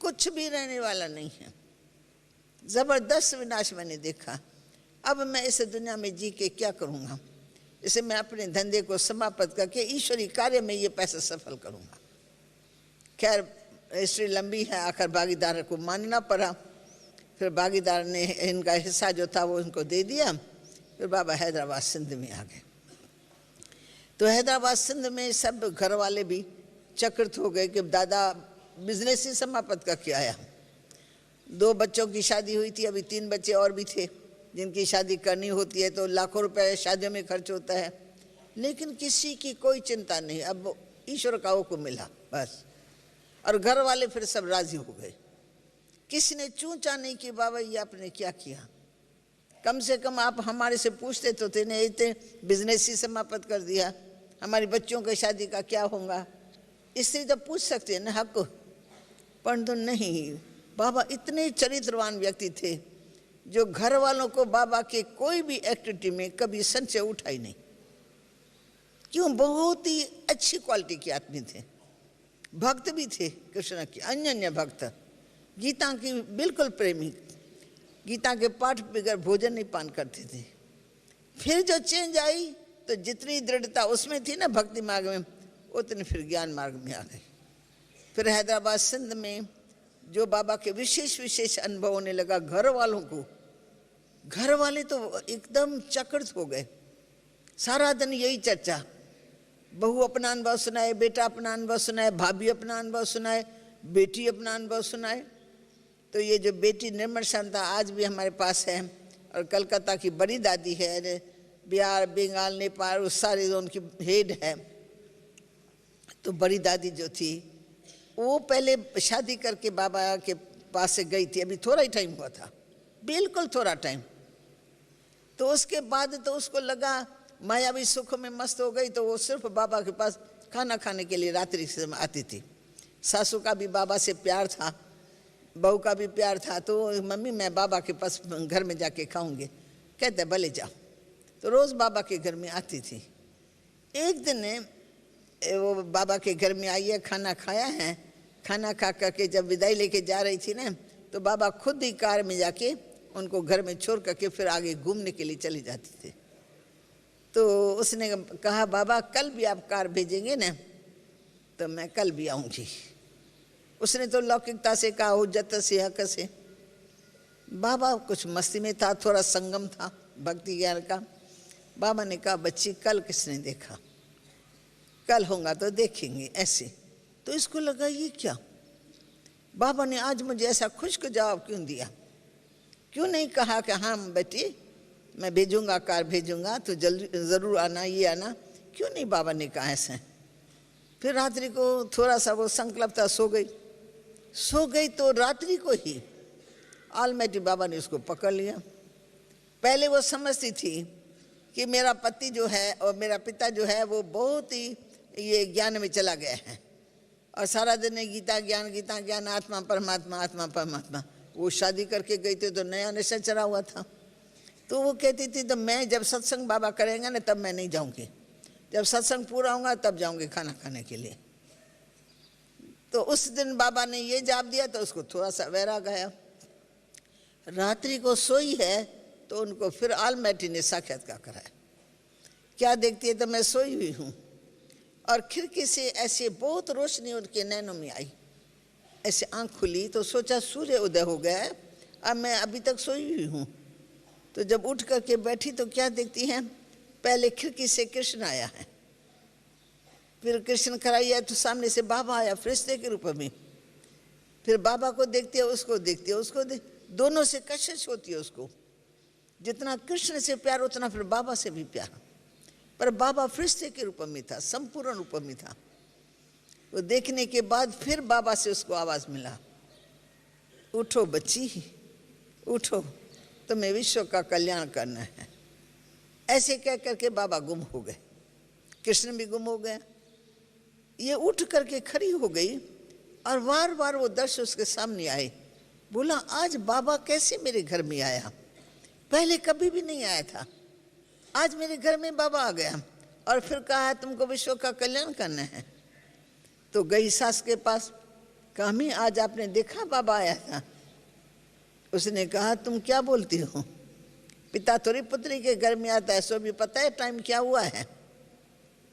कुछ भी रहने वाला नहीं है। जबरदस्त विनाश मैंने देखा। अब मैं इस दुनिया में जी के क्या करूँगा? इसे मैं अपने धंधे को समाप्त करके ईश्वरी कार्य में ये पैसा सफल करूँगा। खैर हिस्ट्री लंबी है, आखिर भागीदार को मानना पड़ा। फिर भागीदार ने इनका हिस्सा जो था वो इनको दे दिया। फिर बाबा हैदराबाद सिंध में आ गए। तो हैदराबाद सिंध में सब घर वाले भी चकित हो गए कि दादा बिजनेस ही समाप्त करके आया। 2 बच्चों की शादी हुई थी, अभी 3 बच्चे और भी थे जिनकी शादी करनी होती है तो लाखों रुपए शादियों में खर्च होता है, लेकिन किसी की कोई चिंता नहीं। अब ईश्वर का हुक्म मिला बस, और घर वाले फिर सब राजी हो गए। किसी ने चूंचा नहीं कि बाबा ये आपने क्या किया। कम से कम आप हमारे से पूछते तो थे, नहीं इतने बिजनेस ही समाप्त कर दिया, हमारी बच्चों की शादी का क्या होगा, इसलिए तो पूछ सकते हैं ना हक। परंतु नहीं, बाबा इतने चरित्रवान व्यक्ति थे जो घर वालों को बाबा के कोई भी एक्टिविटी में कभी संशय उठा ही नहीं। क्यों? बहुत ही अच्छी क्वालिटी के आदमी थे, भक्त भी थे कृष्ण के, अन्य भक्त, गीता की बिल्कुल प्रेमी, गीता के पाठ बगैर भोजन नहीं पान करते थे। फिर जो चेंज आई तो जितनी दृढ़ता उसमें थी ना भक्ति मार्ग में, उतनी फिर ज्ञान मार्ग में आ गई। फिर हैदराबाद सिंध में जो बाबा के विशेष अनुभव होने लगा घर वालों को, घर वाले तो एकदम चकित हो गए। सारा दिन यही चर्चा, बहू अपना अनुभव सुनाए, बेटा अपना अनुभव सुनाए, भाभी अपना अनुभव सुनाए, बेटी अपना अनुभव सुनाए। तो ये जो बेटी निर्मल शांता आज भी हमारे पास है, और कलकत्ता की बड़ी दादी है, बिहार बंगाल नेपाल उस सारी उनकी हेड है। तो बड़ी दादी जो थी वो पहले शादी करके बाबा के पास से गई थी, अभी थोड़ा ही टाइम हुआ था, बिल्कुल थोड़ा टाइम। तो उसके बाद तो उसको लगा मायावी सुख में मस्त हो गई, तो वो सिर्फ बाबा के पास खाना खाने के लिए रात्रि से आती थी। सासू का भी बाबा से प्यार था, बहू का भी प्यार था। तो मम्मी मैं बाबा के पास घर में जाके खाऊंगी, कहते भले जाओ। तो रोज़ बाबा के घर में आती थी। एक दिन वो बाबा के घर में आई है, खाना खाया है, खाना खा करके जब विदाई लेके जा रही थी ना, तो बाबा खुद ही कार में जाके उनको घर में छोड़ करके फिर आगे घूमने के लिए चली जाती थी। तो उसने कहा बाबा कल भी आप कार भेजेंगे ना? तो मैं कल भी आऊँगी। उसने तो लौकिकता से कहा, हुज्जत से, हक से। बाबा कुछ मस्ती में था, थोड़ा संगम था भक्ति ज्ञान का। बाबा ने कहा बच्ची कल किसने देखा, कल होगा तो देखेंगे ऐसे। तो इसको लगा ये क्या, बाबा ने आज मुझे ऐसा खुश्क जवाब क्यों दिया, क्यों नहीं कहा कि हाँ बेटी मैं भेजूंगा, कार भेजूंगा, तो जल्दी ज़रूर आना, ये आना, क्यों नहीं बाबा ने कहा ऐसे। फिर रात्रि को थोड़ा सा वो संकल्प था, सो गई तो रात्रि को ही ऑलमाइटी बाबा ने उसको पकड़ लिया। पहले वो समझती थी कि मेरा पति जो है और मेरा पिता जो है वो बहुत ही ये ज्ञान में चला गया है, और सारा दिन गीता ज्ञान, आत्मा परमात्मा। वो शादी करके गई थी तो नया नशा चढ़ा हुआ था। तो वो कहती थी तो मैं जब सत्संग बाबा करेंगे ना तब मैं नहीं जाऊंगी, जब सत्संग पूरा होगा तब जाऊंगी खाना खाने के लिए। तो उस दिन बाबा ने ये जवाब दिया तो उसको थोड़ा सा वैराग आया। रात्रि को सोई है तो उनको फिर ऑलमाइटी ने साक्षात्कार कराया। क्या देखती है? तो मैं सोई हुई हूँ और खिड़की से ऐसे बहुत रोशनी उनके नैनों में आई, ऐसे आंख खुली तो सोचा सूर्य उदय हो गया है, अब मैं अभी तक सोई हुई हूँ। तो जब उठ करके बैठी तो क्या देखती हैं, पहले खिड़की से कृष्ण आया है, फिर कृष्ण खड़ा है तो सामने से बाबा आया फरिश्ते के रूप में। फिर बाबा को देखती है, उसको देखती है, दोनों से कशिश होती है उसको। जितना कृष्ण से प्यार उतना फिर बाबा से भी प्यार। पर बाबा फरिश्ते के रूप में था, संपूर्ण रूप में था। वो देखने के बाद फिर बाबा से उसको आवाज मिला, उठो बच्ची उठो, तुम्हें विश्व का कल्याण करना है। ऐसे कह करके बाबा गुम हो गए, कृष्ण भी गुम हो गया। ये उठ करके खड़ी हो गई और बार बार वो दृश्य उसके सामने आए। बोला आज बाबा कैसे मेरे घर में आया, पहले कभी भी नहीं आया था, आज मेरे घर में बाबा आ गया और फिर कहा तुमको विश्व का कल्याण करना है। तो गई सास के पास, कहा मैं आज आपने देखा बाबा आया था? उसने कहा तुम क्या बोलती हो, पिता थोड़ी पुत्री के घर में आता है, सो भी पता है टाइम क्या हुआ है,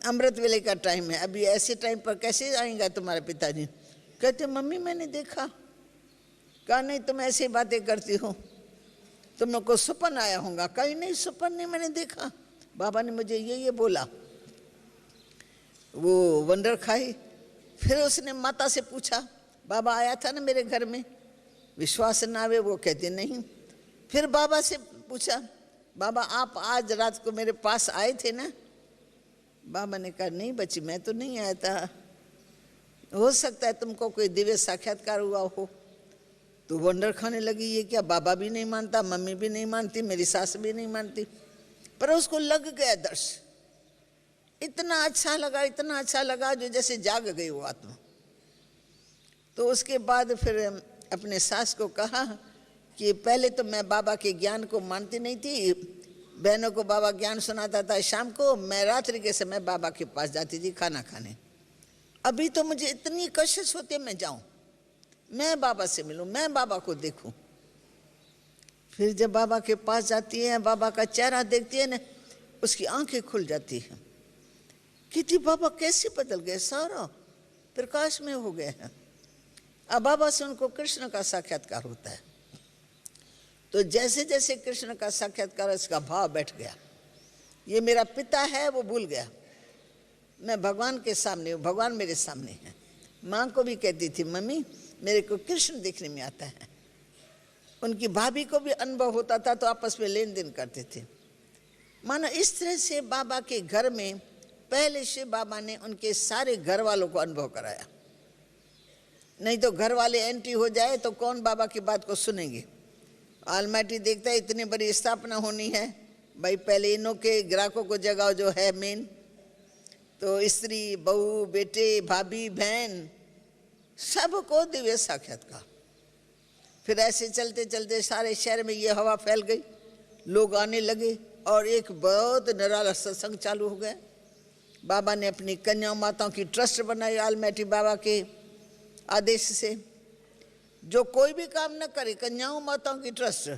अमृत वेले का टाइम है, अभी ऐसे टाइम पर कैसे आएंगे तुम्हारे पिताजी। कहते मम्मी मैंने देखा। कहा नहीं तुम ऐसी बातें करती हो, तुम लोग को सपन आया होगा। कहीं नहीं सपन नहीं, मैंने देखा, बाबा ने मुझे ये बोला। वो वंडर खाई। फिर उसने माता से पूछा बाबा आया था ना मेरे घर में, विश्वास ना आवे, वो कहते नहीं। फिर बाबा से पूछा बाबा आप आज रात को मेरे पास आए थे ना। बाबा ने कहा नहीं बच्ची मैं तो नहीं आया था, हो सकता है तुमको कोई दिव्य साक्षात्कार हुआ हो। तो वंडर खाने लगी ये क्या, बाबा भी नहीं मानता, मम्मी भी नहीं मानती, मेरी सास भी नहीं मानती, पर उसको लग गया दर्श। इतना अच्छा लगा, इतना अच्छा लगा जो जैसे जाग गई वो आत्मा। तो उसके बाद फिर अपने सास को कहा कि पहले तो मैं बाबा के ज्ञान को मानती नहीं थी, बहनों को बाबा ज्ञान सुनाता था शाम को, मैं रात्रि के समय बाबा के पास जाती थी खाना खाने। अभी तो मुझे इतनी कशिश होती है मैं जाऊं, मैं बाबा से मिलूं, मैं बाबा को देखूं। फिर जब बाबा के पास जाती है, बाबा का चेहरा देखती है ना, उसकी आंखें खुल जाती हैं। कहती बाबा कैसे बदल गए, सारा प्रकाश में हो गए हैं। अब बाबा से उनको कृष्ण का साक्षात्कार होता है। तो जैसे जैसे कृष्ण का साक्षात्कार, इसका भाव बैठ गया, ये मेरा पिता है वो भूल गया, मैं भगवान के सामने हूँ, भगवान मेरे सामने है। माँ को भी कहती थी मम्मी मेरे को कृष्ण देखने में आता है। उनकी भाभी को भी अनुभव होता था, तो आपस में लेन देन करते थे। मानो इस तरह से बाबा के घर में पहले से बाबा ने उनके सारे घर वालों को अनुभव कराया। नहीं तो घर वाले एंटी हो जाए तो कौन बाबा की बात को सुनेंगे। ऑलमाइटी देखता है इतनी बड़ी स्थापना होनी है, भाई पहले इनों के ग्राहकों को जगाओ जो है मेन, तो स्त्री बहू बेटे भाभी बहन सबको दिव्य साक्षात्कार। फिर ऐसे चलते चलते सारे शहर में ये हवा फैल गई, लोग आने लगे और एक बहुत निराला सत्संग चालू हो गया। बाबा ने अपनी कन्या माताओं की ट्रस्ट बनाई ऑलमाइटी बाबा के आदेश से। जो कोई भी काम न करे, कन्याओं माताओं की ट्रस्ट,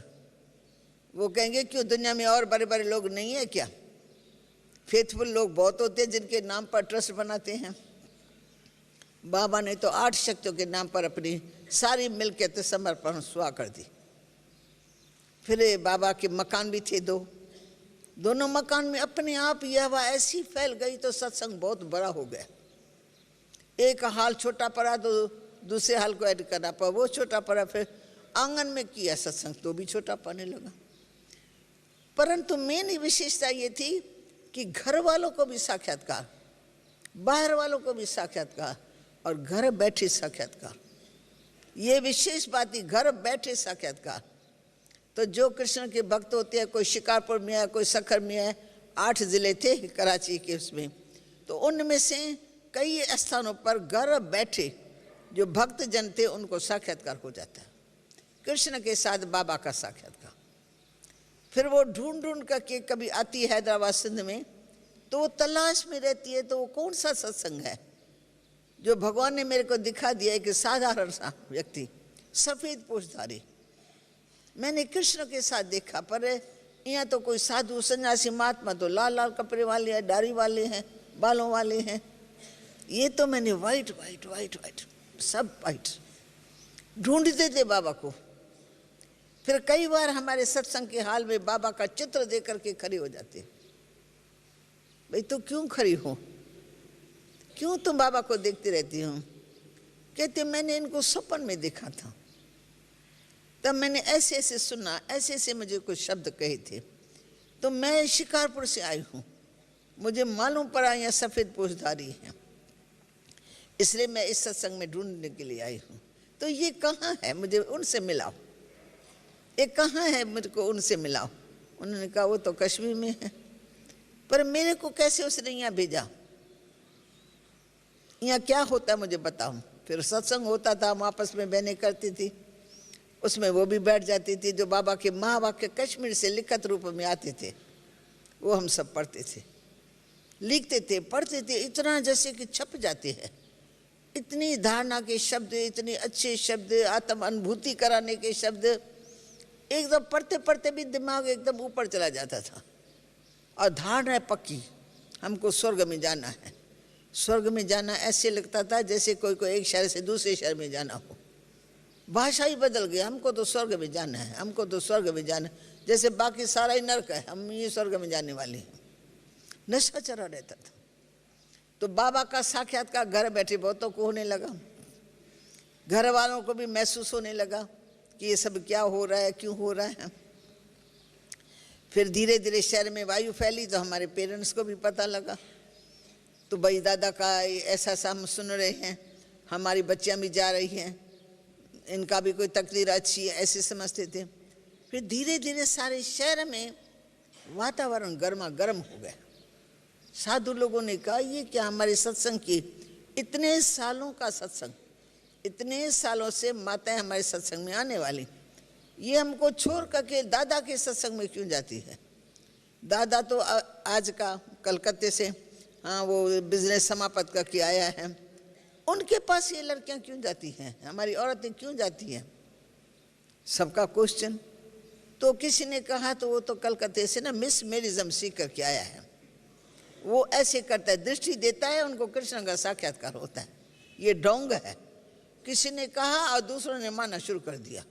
वो कहेंगे क्यों दुनिया में और बड़े बड़े लोग नहीं है क्या, फेथफुल लोग बहुत होते हैं जिनके नाम पर ट्रस्ट बनाते हैं। बाबा ने तो 8 शक्तियों के नाम पर अपनी सारी मिल्कियत समर्पण सुआ कर दी। फिर बाबा के मकान भी थे दोनों मकान में अपने आप यह हवा ऐसी फैल गई तो सत्संग बहुत बड़ा हो गया। एक हाल छोटा पड़ा तो दूसरे हाल को ऐड करना पड़ा, वो छोटा पड़ा, फिर आंगन में किया सत्संग तो भी छोटा पड़ने लगा। परंतु मेन विशेषता ये थी कि घर वालों को भी साक्षात्कार, बाहर वालों को भी साक्षात्कार और घर बैठे साक्षात्कार। ये विशेष बात थी, घर बैठे साक्षात्कार। तो जो कृष्ण के भक्त होते हैं, कोई शिकारपुर में है, कोई सखर में है, 8 जिले थे कराची के उसमें, तो उनमें से कई स्थानों पर घर बैठे जो भक्त जन थे उनको साक्षात्कार हो जाता है, कृष्ण के साथ बाबा का साक्षात्कार। फिर वो ढूंढ करके कभी आती है हैदराबाद सिंध में, तो वो तलाश में रहती है तो वो कौन सा सत्संग है जो भगवान ने मेरे को दिखा दिया है कि साधारण सा व्यक्ति सफ़ेद पोषधारी मैंने कृष्ण के साथ देखा। पर यहाँ तो कोई साधु सन्यासी महात्मा तो लाल लाल कपड़े वाले हैं, दाढ़ी वाले हैं, बालों वाले हैं, ये तो मैंने वाइट वाइट वाइट वाइट सब वाइट। ढूंढते थे बाबा को। फिर कई बार हमारे सत्संग के हाल में बाबा का चित्र देख करके खड़ी हो जाते, भाई तू क्यों खड़ी हो, क्यों तुम बाबा को देखती रहती हो। कहते मैंने इनको सपन में देखा था, तब मैंने ऐसे ऐसे सुना, ऐसे ऐसे मुझे कुछ शब्द कहे थे, तो मैं शिकारपुर से आई हूँ, मुझे मालूम पड़ा यहाँ सफ़ेद पोषधारी है, इसलिए मैं इस सत्संग में ढूंढने के लिए आई हूँ। तो ये कहाँ है, मुझे उनसे मिलाओ, ये कहाँ है, मुझको उनसे मिलाओ। उन्होंने कहा वो तो कश्मीर में है। पर मेरे को कैसे उसने यहाँ भेजा, यहाँ क्या होता है मुझे बताओ। फिर सत्संग होता था, हम आपस में बहनें करती थी, उसमें वो भी बैठ जाती थी। जो बाबा के महावाक्य कश्मीर से लिखित रूप में आते थे वो हम सब पढ़ते थे, लिखते थे, पढ़ते थे, इतना जैसे कि छप जाते हैं। इतनी धारणा के शब्द, इतने अच्छे शब्द, आत्म अनुभूति कराने के शब्द, एकदम पढ़ते पढ़ते भी दिमाग एकदम ऊपर चला जाता था। और धारणा है पक्की, हमको स्वर्ग में जाना है। स्वर्ग में जाना ऐसे लगता था जैसे कोई को एक शहर से दूसरे शहर में जाना हो। भाषा ही बदल गई, हमको तो स्वर्ग में जाना है, हमको तो स्वर्ग में जाना है, जैसे बाकी सारा ही नरक है, हम ये स्वर्ग में जाने वाले हैं। नशा चढ़ा रहता था। तो बाबा का साक्षात्कार घर बैठे बहुतों को होने लगा, घर वालों को भी महसूस होने लगा कि ये सब क्या हो रहा है, क्यों हो रहा है। फिर धीरे धीरे शहर में वायु फैली तो हमारे पेरेंट्स को भी पता लगा। तो भाई दादा का ऐसा सा हम सुन रहे हैं, हमारी बच्चियां भी जा रही हैं, इनका भी कोई तकदीर अच्छी है, ऐसे समझते थे। फिर धीरे धीरे सारे शहर में वातावरण गर्मा गर्म हो गया। साधु लोगों ने कहा ये क्या, हमारे सत्संग की इतने सालों का सत्संग, इतने सालों से माताएं हमारे सत्संग में आने वाली, ये हमको छोड़ करके दादा के सत्संग में क्यों जाती है। दादा तो आज का कलकत्ते से हाँ वो बिजनेस समाप्त करके आया है, उनके पास ये लड़कियां क्यों जाती हैं, हमारी औरतें क्यों जाती हैं, सबका क्वेश्चन। तो किसी ने कहा तो वो तो कलकत्ते से ना मिस मेरिज्म सीख करके आया है, वो ऐसे करता है, दृष्टि देता है, उनको कृष्ण का साक्षात्कार होता है, ये ढोंग है। किसी ने कहा और दूसरों ने मानना शुरू कर दिया।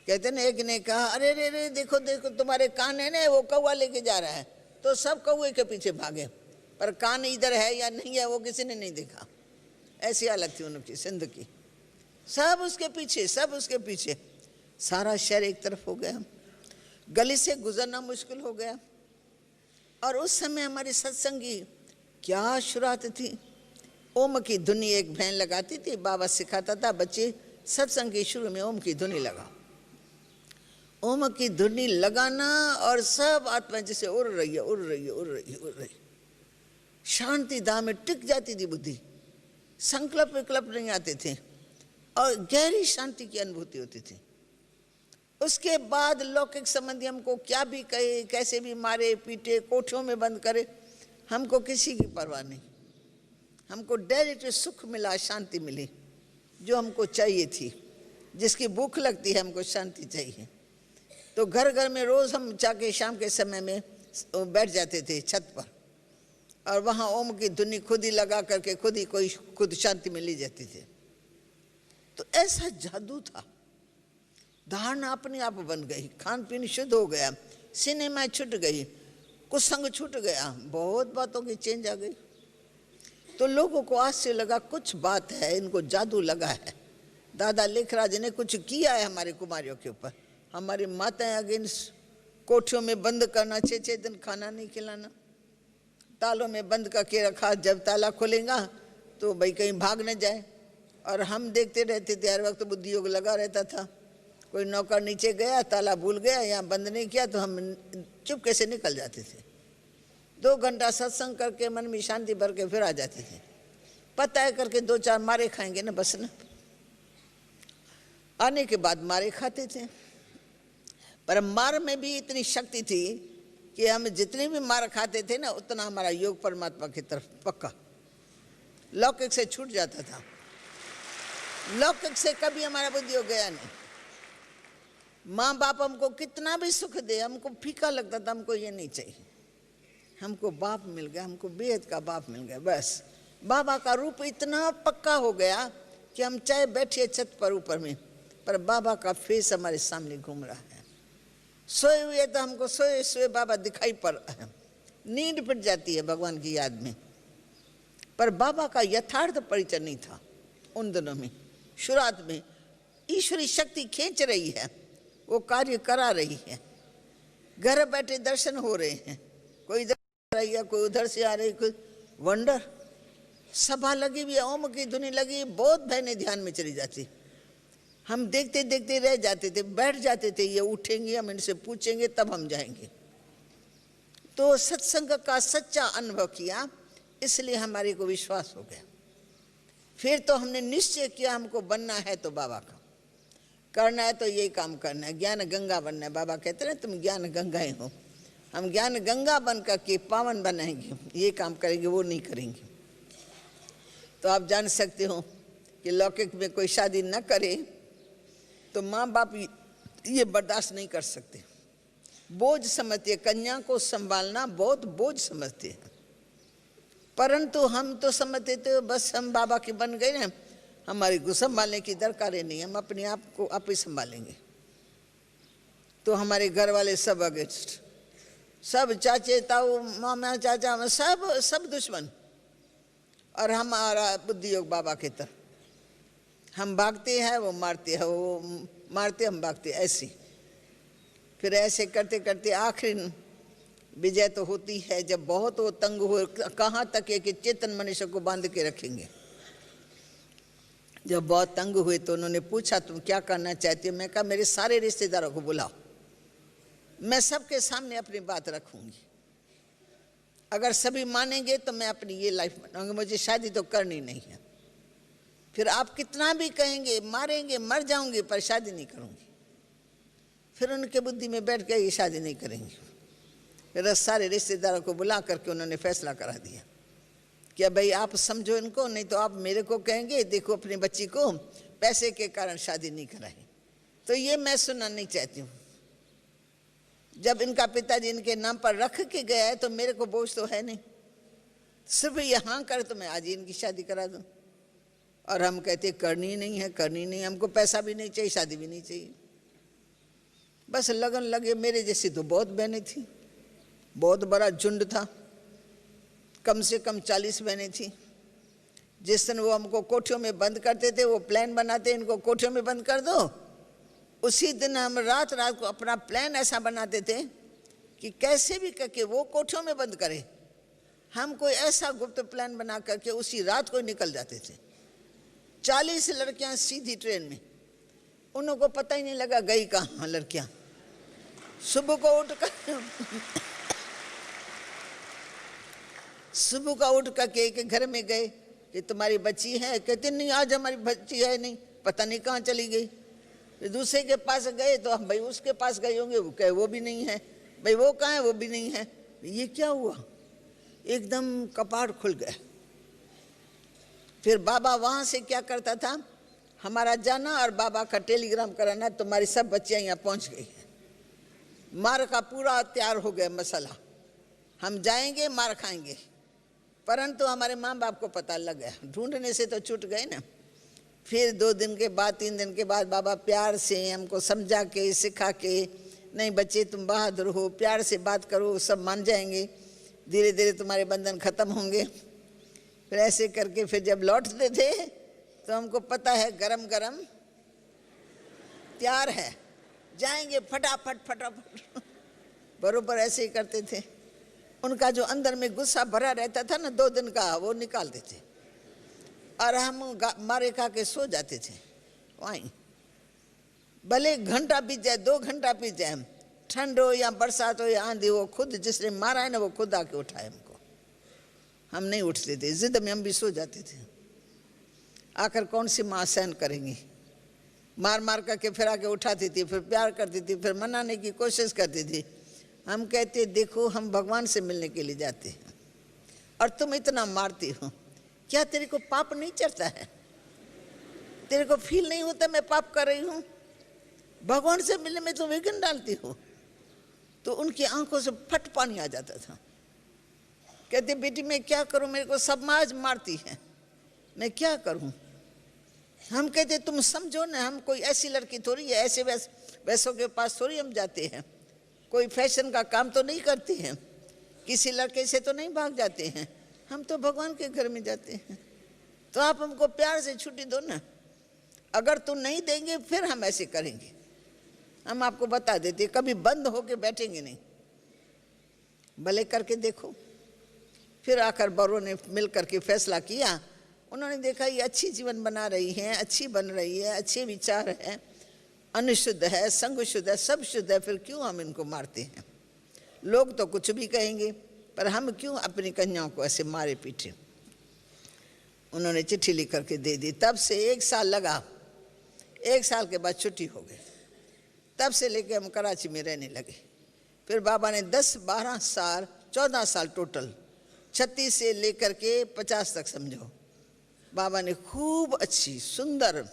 कहते ना, एक ने कहा अरे रे रे देखो देखो तुम्हारे कान है ना, वो कौवा लेके जा रहा है, तो सब कौवे के पीछे भागे, पर कान इधर है या नहीं है वो किसी ने नहीं देखा। ऐसी हालत थी उनकी सिंध की, सब उसके पीछे, सब उसके पीछे। सारा शहर एक तरफ हो गया, गली से गुजरना मुश्किल हो गया। और उस समय हमारी सत्संगी क्या शुरुआत थी, ओम की धुनी एक बहन लगाती थी, बाबा सिखाता था बच्चे सत्संग के शुरू में ओम की धुनी लगाओ। ओम की धुनी लगाना और सब आत्मा जैसे उड़ रही है, उड़ रही है, उड़ रही है, उड़ रही है। शांति धाम में टिक जाती थी बुद्धि, संकल्प विकल्प नहीं आते थे और गहरी शांति की अनुभूति होती थी। उसके बाद लौकिक संबंधी हमको क्या भी कहे, कैसे भी मारे पीटे, कोठियों में बंद करे, हमको किसी की परवाह नहीं। हमको डायरेक्ट सुख मिला, शांति मिली जो हमको चाहिए थी। जिसकी भूख लगती है हमको शांति चाहिए। तो घर घर में रोज़ हम जाके शाम के समय में बैठ जाते थे छत पर, और वहाँ ओम की धुनी खुद ही लगा करके खुद शांति मिली जाती थी। तो ऐसा जादू था। धारणा अपने आप बन गई, खान पीन शुद्ध हो गया, सिनेमा छूट गई, कुछ संग छूट गया, बहुत बातों की चेंज आ गई। तो लोगों को आश्चर्य लगा, कुछ बात है, इनको जादू लगा है। दादा लेखराज ने कुछ किया है हमारे कुमारियों के ऊपर। हमारी माताएं अगेंस्ट कोठियों में बंद करना, 6-6 दिन खाना नहीं खिलाना, तालों में बंद करके रखा, जब ताला खुलेगा तो भाई कहीं भाग न जाए। और हम देखते रहते थे, हर वक्त बुद्धि योग लगा रहता था। कोई नौकर नीचे गया, ताला भूल गया या बंद नहीं किया तो हम चुपके से निकल जाते थे। 2 घंटा सत्संग करके मन में शांति भर के फिर आ जाते थे। पता है करके 2-4 मारे खाएंगे ना, बस ना। आने के बाद मारे खाते थे, पर मार में भी इतनी शक्ति थी कि हम जितनी भी मार खाते थे ना, उतना हमारा योग परमात्मा की तरफ पक्का। लौकिक से छूट जाता था, लौकिक से कभी हमारा बुद्धि हो गया नहीं। माँ बाप हमको कितना भी सुख दे, हमको फीका लगता था, हमको ये नहीं चाहिए। हमको बाप मिल गया, हमको बेहद का बाप मिल गया, बस। बाबा का रूप इतना पक्का हो गया कि हम चाहे बैठिए छत पर ऊपर में, पर बाबा का फेस हमारे सामने घूम रहा है। सोए हुए तो हमको सोए सोए बाबा दिखाई पड़ रहा है, नींद पिट जाती है भगवान की याद में। पर बाबा का यथार्थ परिचय नहीं था उन दिनों में। शुरुआत में ईश्वरी शक्ति खींच रही है, वो कार्य करा रही है। घर बैठे दर्शन हो रहे हैं, कोई इधर आ रही है, कोई उधर से आ रही, कोई वंडर। सभा लगी हुई है, ओम की धुनी लगी, बहुत बहनें ध्यान में चली जाती। हम देखते देखते रह जाते थे, बैठ जाते थे, ये उठेंगे, हम इनसे पूछेंगे तब हम जाएंगे। तो सत्संग का सच्चा अनुभव किया, इसलिए हमारे को विश्वास हो गया। फिर तो हमने निश्चय किया हमको बनना है तो बाबा का, करना है तो यही काम करना है, ज्ञान गंगा बनना है। बाबा कहते हैं तुम ज्ञान गंगाएं हो, हम ज्ञान गंगा बन करके पावन बनाएंगे, ये काम करेंगे, वो नहीं करेंगे। तो आप जान सकते हो कि लौकिक में कोई शादी न करे तो माँ बाप ये बर्दाश्त नहीं कर सकते, बोझ समझते, कन्या को संभालना बहुत बोझ समझते हैं। परंतु हम तो समझते थे बस हम बाबा के बन गए ना, हमारी को संभालने की दरकार ही नहीं, हम अपने आप को आप ही संभालेंगे। तो हमारे घर वाले सब अगेंस्ट, सब चाचे ताऊ मामा चाचा सब दुश्मन, और हमारा बुद्धि योग बाबा की तरफ, हम भागते हैं वो मारते हैं, वो मारते हम भागते, ऐसी। फिर ऐसे करते करते आखिर विजय तो होती है जब बहुत वो तंग हो, कहाँ तक है कि चेतन मनुष्य को बांध के रखेंगे। जब बहुत तंग हुए तो उन्होंने पूछा तुम क्या करना चाहती हो? मैं कहा मेरे सारे रिश्तेदारों को बुलाओ, मैं सबके सामने अपनी बात रखूंगी, अगर सभी मानेंगे तो मैं अपनी ये लाइफ बनाऊंगी, मुझे शादी तो करनी नहीं है। फिर आप कितना भी कहेंगे, मारेंगे, मर जाऊंगी, पर शादी नहीं करूंगी। फिर उनके बुद्धि में बैठ गए ये शादी नहीं करेंगे। फिर सारे रिश्तेदारों को बुला करके उन्होंने फैसला करा दिया कि भाई आप समझो इनको, नहीं तो आप मेरे को कहेंगे देखो अपनी बच्ची को पैसे के कारण शादी नहीं कराई। तो ये मैं सुनना नहीं चाहती हूँ। जब इनका पिताजी इनके नाम पर रख के गया है तो मेरे को बोझ तो है नहीं, सिर्फ यहाँ कर तो मैं आज ही इनकी शादी करा दूँ। और हम कहते करनी नहीं है, करनी नहीं, हमको पैसा भी नहीं चाहिए, शादी भी नहीं चाहिए, बस लगन लगे। मेरे जैसी तो बहुत बहनें थी, बहुत बड़ा झुंड था, कम से कम 40 बहनें थी। जिस दिन वो हमको कोठियों में बंद करते थे, वो प्लान बनाते इनको कोठियों में बंद कर दो, उसी दिन हम रात रात को अपना प्लान ऐसा बनाते थे कि कैसे भी करके वो कोठियों में बंद करे। हम कोई ऐसा गुप्त प्लान बना करके उसी रात को निकल जाते थे। 40 लड़कियां सीधी ट्रेन में, उनको पता ही नहीं लगा गई कहाँ लड़कियां। सुबह को उठ करके एक घर में गए कि तुम्हारी बच्ची है? कहते नहीं आज हमारी बच्ची है नहीं, पता नहीं कहाँ चली गई। फिर दूसरे के पास गए तो हम भाई उसके पास गए होंगे, वो कहे वो भी नहीं है, भाई वो कहाँ है? वो भी नहीं है। ये क्या हुआ? एकदम कपाट खुल गया। फिर बाबा वहाँ से क्या करता था, हमारा जाना और बाबा का टेलीग्राम कराना, तुम्हारी सब बच्चियाँ यहाँ पहुँच गई हैं, मार का पूरा तैयार हो गया मसाला, हम जाएंगे मार खाएंगे। परंतु हमारे माँ बाप को पता लग गया, ढूंढने से तो छूट गए ना। फिर 2 दिन के बाद 3 दिन के बाद बाबा प्यार से हमको समझा के सिखा के, नहीं बच्चे तुम बहादुर हो, प्यार से बात करो, सब मान जाएंगे, धीरे धीरे तुम्हारे बंधन खत्म होंगे। फिर ऐसे करके फिर जब लौटते थे तो हमको पता है गरम गरम तैयार है, जाएंगे फटाफट फटाफट। बरोबर ऐसे ही करते थे। उनका जो अंदर में गुस्सा भरा रहता था ना 2 दिन का, वो निकालते थे और हम मारे खा के सो जाते थे वहीं। भले 1 घंटा बीत जाए, 2 घंटा बीत जाए, ठंड हो या बरसात हो या आंधी हो, खुद जिसने मारा है ना वो खुद आके उठाए हमको। हम नहीं उठते थे, जिद में हम भी सो जाते थे। आकर कौन सी माँ सहन करेंगी, मार मार करके फिर आके उठाती थी, फिर प्यार करती थी, फिर मनाने की कोशिश करती थी। हम कहते देखो हम भगवान से मिलने के लिए जाते हैं और तुम इतना मारती हो, क्या तेरे को पाप नहीं चढ़ता है? तेरे को फील नहीं होता मैं पाप कर रही हूँ? भगवान से मिलने में तुम विघ्न डालती हो। तो उनकी आंखों से फट पानी आ जाता था। कहते बेटी मैं क्या करूँ, मेरे को समाज मारती है, मैं क्या करूँ? हम कहते तुम समझो ना, हम कोई ऐसी लड़की थोड़ी है, ऐसे वैसों के पास थोड़ी हम जाते हैं, कोई फैशन का काम तो नहीं करते हैं, किसी लड़के से तो नहीं भाग जाते हैं, हम तो भगवान के घर में जाते हैं। तो आप हमको प्यार से छुट्टी दो ना, अगर तुम नहीं देंगे फिर हम ऐसे करेंगे। हम आपको बता देते कभी बंद होके बैठेंगे नहीं, भले करके देखो। फिर आकर बड़ों ने मिल करके फैसला किया, उन्होंने देखा ये अच्छी जीवन बना रही है, अच्छी बन रही है, अच्छे विचार है, अनुशुद्ध है, संग शुद्ध है, सब शुद्ध है, फिर क्यों हम इनको मारते हैं? लोग तो कुछ भी कहेंगे, पर हम क्यों अपनी कन्याओं को ऐसे मारे पीटे? उन्होंने चिट्ठी लिख करके दे दी। तब से 1 साल लगा, 1 साल के बाद छुट्टी हो गई। तब से लेके हम कराची में रहने लगे। फिर बाबा ने 10, 12 साल, 14 साल टोटल, 36 से लेकर के 50 तक समझो, बाबा ने खूब अच्छी सुंदर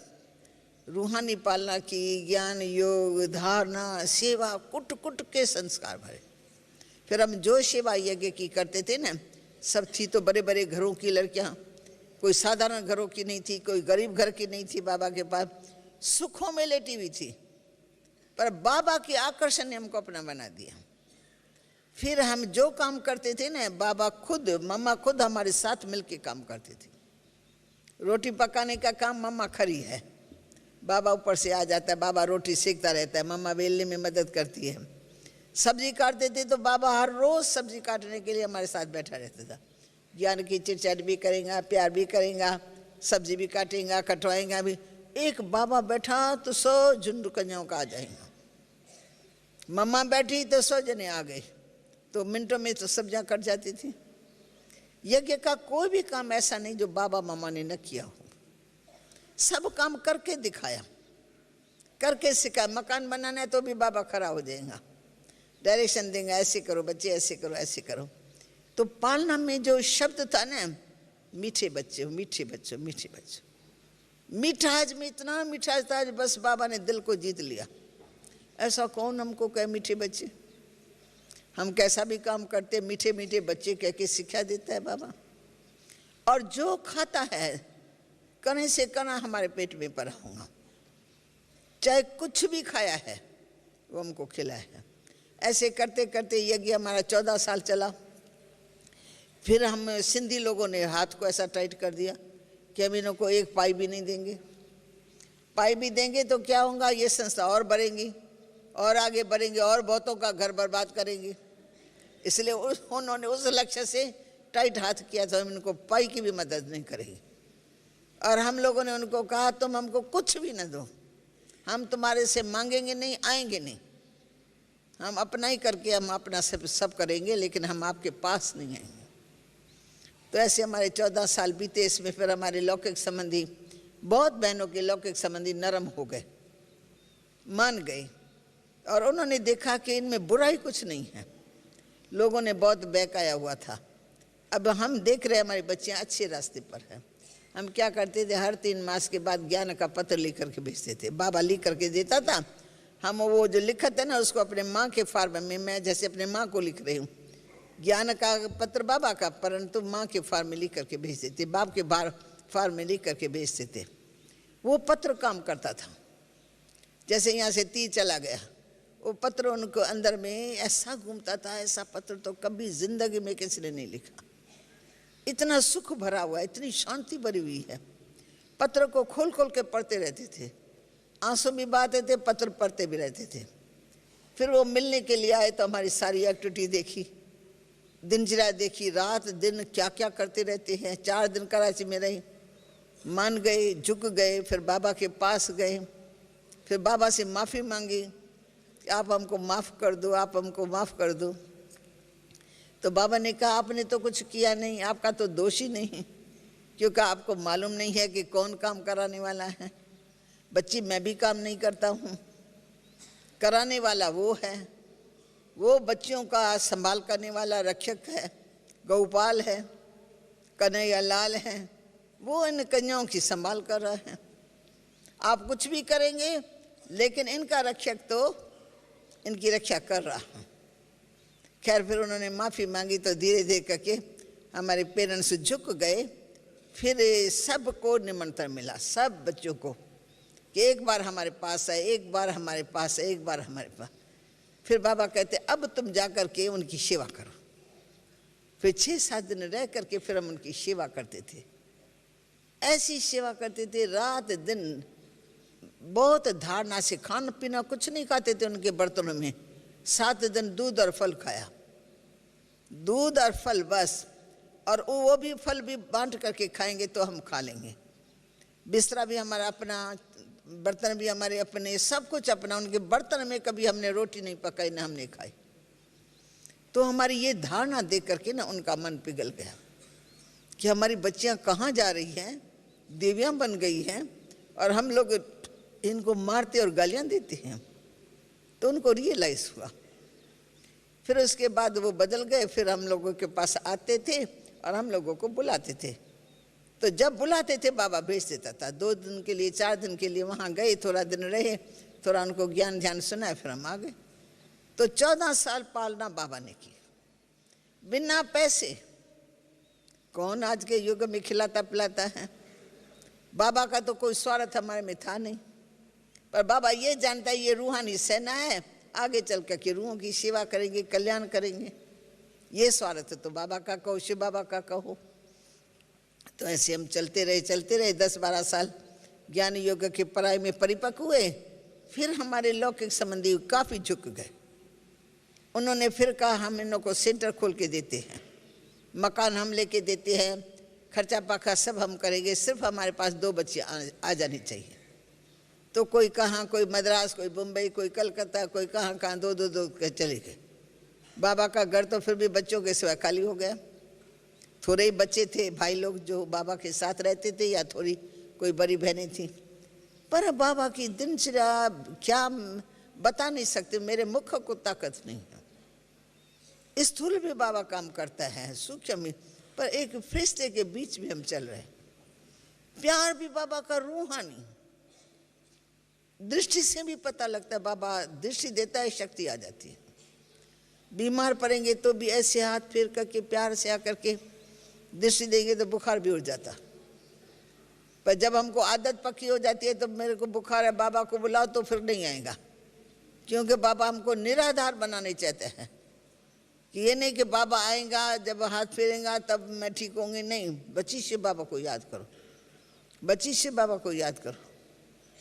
रूहानी पालना की, ज्ञान योग धारणा सेवा कुट कुट के संस्कार भरे। फिर हम जो सेवा यज्ञ की करते थे ना, सब थी तो बड़े बड़े घरों की लड़कियां, कोई साधारण घरों की नहीं थी, कोई गरीब घर की नहीं थी। बाबा के पास सुखों में लेटी हुई थी, पर बाबा के आकर्षण ने हमको अपना बना दिया। फिर हम जो काम करते थे ना, बाबा खुद, मम्मा खुद हमारे साथ मिलके काम करते थे। रोटी पकाने का काम मम्मा खड़ी है, बाबा ऊपर से आ जाता है, बाबा रोटी सेकता रहता है, मम्मा बेलने में मदद करती है। सब्जी काटते थे तो बाबा हर रोज सब्जी काटने के लिए हमारे साथ बैठा रहता था। ज्ञान की चिटचाट भी करेगा, प्यार भी करेगा, सब्जी भी काटेगा, कटवाएगा भी। एक बाबा बैठा तो 100 झुंड कन्याओं का आ जाएगा, मम्मा बैठी तो 100 जने आ गए, तो मिनटों में तो सब्जियां कट जाती थी। यज्ञ का कोई भी काम ऐसा नहीं जो बाबा मम्मा ने न किया हो, सब काम करके दिखाया, करके सिखाया। मकान बनाना है तो भी बाबा खड़ा हो जाएगा, डायरेक्शन देंगे, ऐसे करो बच्चे, ऐसे करो, ऐसे करो। तो पालना में जो शब्द था ना, मीठे बच्चे, मीठे बच्चों, मीठे बच्चों, मिठास में इतना मिठास था, बस बाबा ने दिल को जीत लिया। ऐसा कौन हमको कहे मीठे बच्चे? हम कैसा भी काम करते, मीठे मीठे बच्चे कह के सिखा देता है बाबा। और जो खाता है कने से कना हमारे पेट में पड़ा होगा, चाहे कुछ भी खाया है वो हमको खिलाया है। ऐसे करते करते यज्ञ हमारा 14 साल चला। फिर हम सिंधी लोगों ने हाथ को ऐसा टाइट कर दिया कि हम इन्हों को एक पाई भी नहीं देंगे। पाई भी देंगे तो क्या होगा, ये संस्था और बढ़ेंगी और आगे बढ़ेंगे और बहुतों का घर बर्बाद करेंगी। इसलिए उन्होंने उस लक्ष्य से टाइट हाथ किया था, हम इनको पाई की भी मदद नहीं करेंगे। और हम लोगों ने उनको कहा तुम हमको कुछ भी न दो, हम तुम्हारे से मांगेंगे नहीं, आएंगे नहीं, हम अपना ही करके हम अपना सब करेंगे, लेकिन हम आपके पास नहीं आएंगे। तो ऐसे हमारे 14 साल बीते। इसमें फिर हमारे लौकिक संबंधी, बहुत बहनों के लौकिक संबंधी नरम हो गए, मान गए, और उन्होंने देखा कि इनमें बुराई कुछ नहीं है। लोगों ने बहुत बहकाया हुआ था। अब हम देख रहे हमारी बच्चियां अच्छे रास्ते पर हैं। हम क्या करते थे, हर 3 मास के बाद ज्ञान का पत्र लिख करके भेजते थे, बाबा लिख करके देता था। हम वो जो लिखा था ना, उसको अपने माँ के फार्म में, मैं जैसे अपने माँ को लिख रही हूँ, ज्ञान का पत्र बाबा का, परंतु माँ के फार्म में लिख करके भेजते थे, बाप के फार्म में लिख करके भेजते थे। वो पत्र काम करता था। जैसे यहाँ से तीर चला गया, वो पत्र उनको अंदर में ऐसा घूमता था, ऐसा पत्र तो कभी जिंदगी में किसी ने नहीं लिखा। इतना सुख भरा हुआ है, इतनी शांति भरी हुई है। पत्र को खोल खोल के पढ़ते रहते थे, आंसू भी बहाते थे, पत्र पढ़ते भी रहते थे। फिर वो मिलने के लिए आए तो हमारी सारी एक्टिविटी देखी, दिनचर्या देखी, रात दिन क्या क्या करते रहते हैं। 4 दिन कराची में रही, मान गए, झुक गए, फिर बाबा के पास गए, फिर बाबा से माफ़ी मांगी कि आप हमको माफ़ कर दो, आप हमको माफ़ कर दो। तो बाबा ने कहा आपने तो कुछ किया नहीं, आपका तो दोष ही नहीं, क्योंकि आपको मालूम नहीं है कि कौन काम कराने वाला है। बच्ची मैं भी काम नहीं करता हूँ, कराने वाला वो है, वो बच्चियों का संभाल करने वाला रक्षक है, गौपाल है, कन्हैया लाल है, वो इन कन्याओं की संभाल कर रहा है। आप कुछ भी करेंगे लेकिन इनका रक्षक तो इनकी रक्षा कर रहा है। खैर फिर उन्होंने माफ़ी मांगी तो धीरे धीरे करके हमारे पेरेंट्स झुक गए। फिर सबको निमंत्रण मिला, सब बच्चों को, कि एक बार हमारे पास है, एक बार हमारे पास है, एक बार हमारे पास। फिर बाबा कहते अब तुम जा कर के उनकी सेवा करो। फिर 6-7 दिन रह करके फिर हम उनकी सेवा करते थे। ऐसी सेवा करते थे रात दिन, बहुत धारणा से, खाना पीना कुछ नहीं खाते थे उनके बर्तनों में। 7 दिन दूध और फल खाया, दूध और फल बस, और वो भी फल भी बांट करके खाएंगे तो हम खा लेंगे। बिस्तरा भी हमारा अपना, बर्तन भी हमारे अपने, सब कुछ अपना। उनके बर्तन में कभी हमने रोटी नहीं पकाई, ना हमने खाई। तो हमारी ये धारणा देख करके ना उनका मन पिघल गया कि हमारी बच्चियां कहाँ जा रही हैं, देवियां बन गई हैं, और हम लोग इनको मारते और गालियां देते हैं। तो उनको रियलाइज हुआ। फिर उसके बाद वो बदल गए। फिर हम लोगों के पास आते थे और हम लोगों को बुलाते थे तो जब बुलाते थे बाबा भेज देता था, 2 दिन के लिए 4 दिन के लिए वहाँ गए, थोड़ा दिन रहे, थोड़ा उनको ज्ञान ध्यान सुनाया, फिर हम आ गए। तो 14 साल पालना बाबा ने की बिना पैसे। कौन आज के युग में खिलाता पिलाता है? बाबा का तो कोई स्वार्थ हमारे में था नहीं, पर बाबा ये जानता है ये रूहानी सेना है, आगे चल कर के रूहों की सेवा करेंगे, कल्याण करेंगे। ये स्वार्थ तो बाबा का कहो, शिव बाबा का कहो। तो ऐसे हम चलते रहे 10-12 साल ज्ञान योग की पढ़ाई में परिपक्व हुए। फिर हमारे लौकिक संबंधी काफ़ी झुक गए। उन्होंने फिर कहा हम इन को सेंटर खोल के देते हैं, मकान हम लेके देते हैं, खर्चा पाखा सब हम करेंगे, सिर्फ हमारे पास 2 बच्चे आ जानी चाहिए। तो कोई कहाँ, कोई मद्रास, कोई मुंबई, कोई कलकत्ता, कोई कहाँ 2 चले गए। बाबा का घर तो फिर भी बच्चों के सिवा खाली हो गया। थोड़े ही बच्चे थे, भाई लोग जो बाबा के साथ रहते थे, या थोड़ी कोई बड़ी बहनें थी। पर बाबा की दिनचर्या क्या बता नहीं सकते, मेरे मुख को ताकत नहीं है। स्थूल भी बाबा काम करता है, सूक्ष्म में, पर एक फरिश्ते के बीच में हम चल रहे हैं। प्यार भी बाबा का रूहानी, दृष्टि से भी पता लगता है। बाबा दृष्टि देता है, शक्ति आ जाती है। बीमार पड़ेंगे तो भी ऐसे हाथ फेर करके प्यार से आकर के दृष्टि देंगे तो बुखार भी उड़ जाता। पर जब हमको आदत पक्की हो जाती है तो मेरे को बुखार है, बाबा को बुलाओ, तो फिर नहीं आएगा, क्योंकि बाबा हमको निराधार बनाने चाहते हैं। कि ये नहीं कि बाबा आएगा जब हाथ फेरेगा तब मैं ठीक होंगी, नहीं। बच्ची शिव बाबा को याद करो, बच्ची शिव बाबा को याद करो।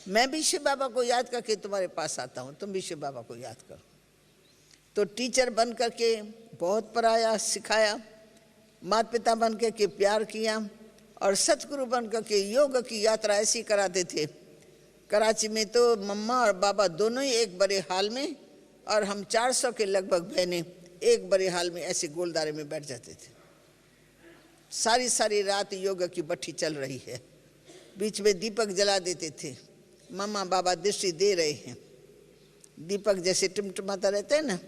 मैं भी शिव बाबा को याद करके तुम्हारे पास आता हूँ, तुम भी शिव बाबा को याद करो। तो टीचर बन करके बहुत पढ़ाया, सिखाया, माता पिता बन के प्यार किया, और सतगुरु बन करके योग की यात्रा ऐसी कराते थे। कराची में तो मम्मा और बाबा दोनों ही एक बड़े हाल में, और हम 400 के लगभग बहनें एक बड़े हाल में ऐसे गोलदारे में बैठ जाते थे। सारी रात योग की भट्ठी चल रही है, बीच में दीपक जला देते थे। मम्मा बाबा दृष्टि दे रहे हैं, दीपक जैसे टिमटिमाता रहता है ना,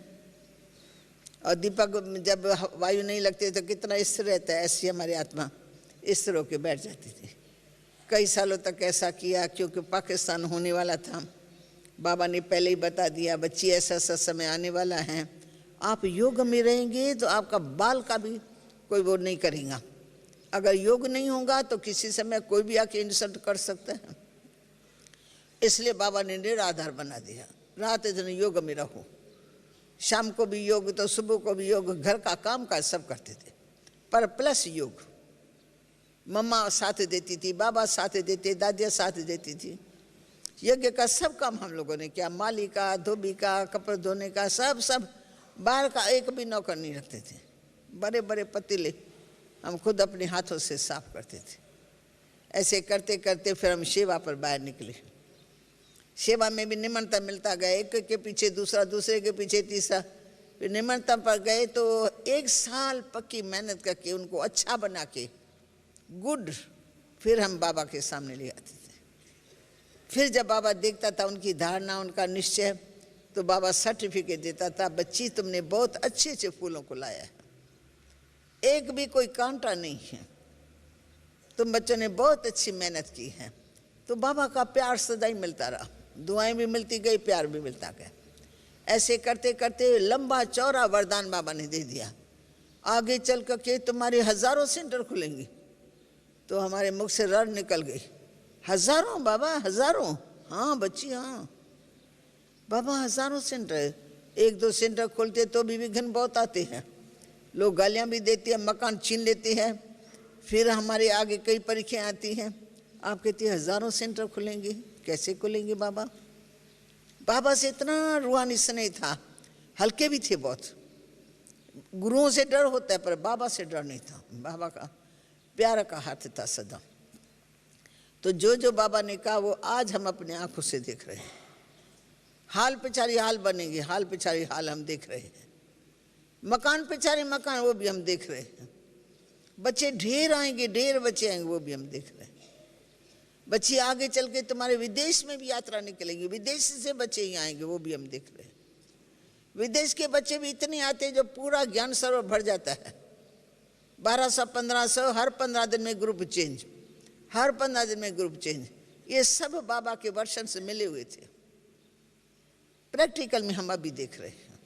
और दीपक जब वायु नहीं लगती तो कितना स्थिर रहता है, ऐसी हमारी आत्मा स्थिर होकर बैठ जाती थी। कई सालों तक ऐसा किया, क्योंकि पाकिस्तान होने वाला था। बाबा ने पहले ही बता दिया, बच्ची ऐसा समय आने वाला है, आप योग में रहेंगे तो आपका बाल का भी कोई वो नहीं करेगा। अगर योग नहीं होगा तो किसी समय कोई भी आके इंसल्ट कर सकता है। इसलिए बाबा ने निराधार बना दिया, रात दिन योग में रहो। शाम को भी योग तो सुबह को भी योग, घर का काम काज सब करते थे, पर प्लस योग। मम्मा साथ देती थी, बाबा साथ देते, दादियाँ साथ देती थी। यज्ञ का सब काम हम लोगों ने किया, माली का, धोबी का, कपड़े धोने का, सब बाहर का एक भी नौकर नहीं रखते थे। बड़े बड़े पतीले हम खुद अपने हाथों से साफ करते थे। ऐसे करते करते फिर हम सेवा पर बाहर निकले। सेवा में भी निमंत्रण मिलता गया, एक के पीछे दूसरा, दूसरे के पीछे तीसरा। फिर निमंत्रण पर गए तो 1 साल पक्की मेहनत करके उनको अच्छा बना के गुड, फिर हम बाबा के सामने ले आते थे। फिर जब बाबा देखता था उनकी धारणा, उनका निश्चय, तो बाबा सर्टिफिकेट देता था, बच्ची तुमने बहुत अच्छे अच्छे फूलों को लाया है, एक भी कोई कांटा नहीं है, तुम बच्चों ने बहुत अच्छी मेहनत की है। तो बाबा का प्यार सदा ही मिलता रहा, दुआएं भी मिलती गई, प्यार भी मिलता गया। ऐसे करते करते लंबा चौड़ा वरदान बाबा ने दे दिया, आगे चल करके तुम्हारे हजारों सेंटर खुलेंगे। तो हमारे मुख से रड़ निकल गई, हजारों बाबा, हजारों? हाँ बच्ची, हाँ बाबा, हजारों सेंटर। 1-2 सेंटर खोलते तो भी विघ्न बहुत आते हैं, लोग गालियाँ भी देते हैं, मकान छीन लेते हैं। फिर हमारे आगे कई परीक्षाएं आती हैं। आप कहते हैं हजारों सेंटर खुलेंगे, कैसे खुलेंगे बाबा? बाबा से इतना रूहानी स्नेह था, हल्के भी थे बहुत। गुरुओं से डर होता है पर बाबा से डर नहीं था, बाबा का प्यार का हाथ था सदा। तो जो बाबा ने कहा वो आज हम अपने आंखों से देख रहे हैं। हाल पिछारी हाल बनेंगे, हाल पिछारी हाल हम देख रहे हैं। मकान पिछारी मकान वो भी हम देख रहे हैं। बच्चे ढेर आएंगे, ढेर बच्चे आएंगे, वो भी हम देख रहे हैं। बच्चे आगे चल के तुम्हारे विदेश में भी यात्रा निकलेगी, विदेश से बच्चे ही आएंगे, वो भी हम देख रहे हैं। विदेश के बच्चे भी इतने आते हैं जो पूरा ज्ञान सरोवर भर जाता है। 1200-1500 हर 15 दिन में ग्रुप चेंज। हर 15 दिन में ग्रुप चेंज। ये सब बाबा के वर्षन से मिले हुए थे, प्रैक्टिकल में हम अभी देख रहे हैं।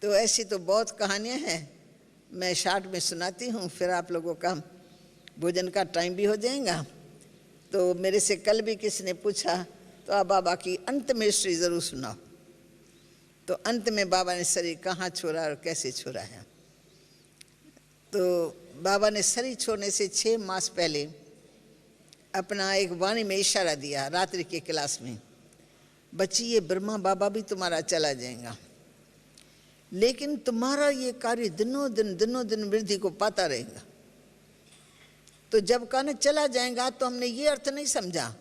तो ऐसी तो बहुत कहानियां हैं, मैं शॉर्ट में सुनाती हूँ, फिर आप लोगों का भोजन का टाइम भी हो जाएगा। तो मेरे से कल भी किसी ने पूछा तो आप बाबा की अंत में हिस्ट्री ज़रूर सुनाओ। तो अंत में बाबा ने शरीर कहाँ छोड़ा और कैसे छोड़ा है। तो बाबा ने शरीर छोड़ने से 6 मास पहले अपना एक वाणी में इशारा दिया रात्रि के क्लास में, बच्ची ये ब्रह्मा बाबा भी तुम्हारा चला जाएगा, लेकिन तुम्हारा ये कार्य दिनों दिन वृद्धि को पाता रहेगा। तो जब कहने चला जाएगा तो हमने ये अर्थ नहीं समझा,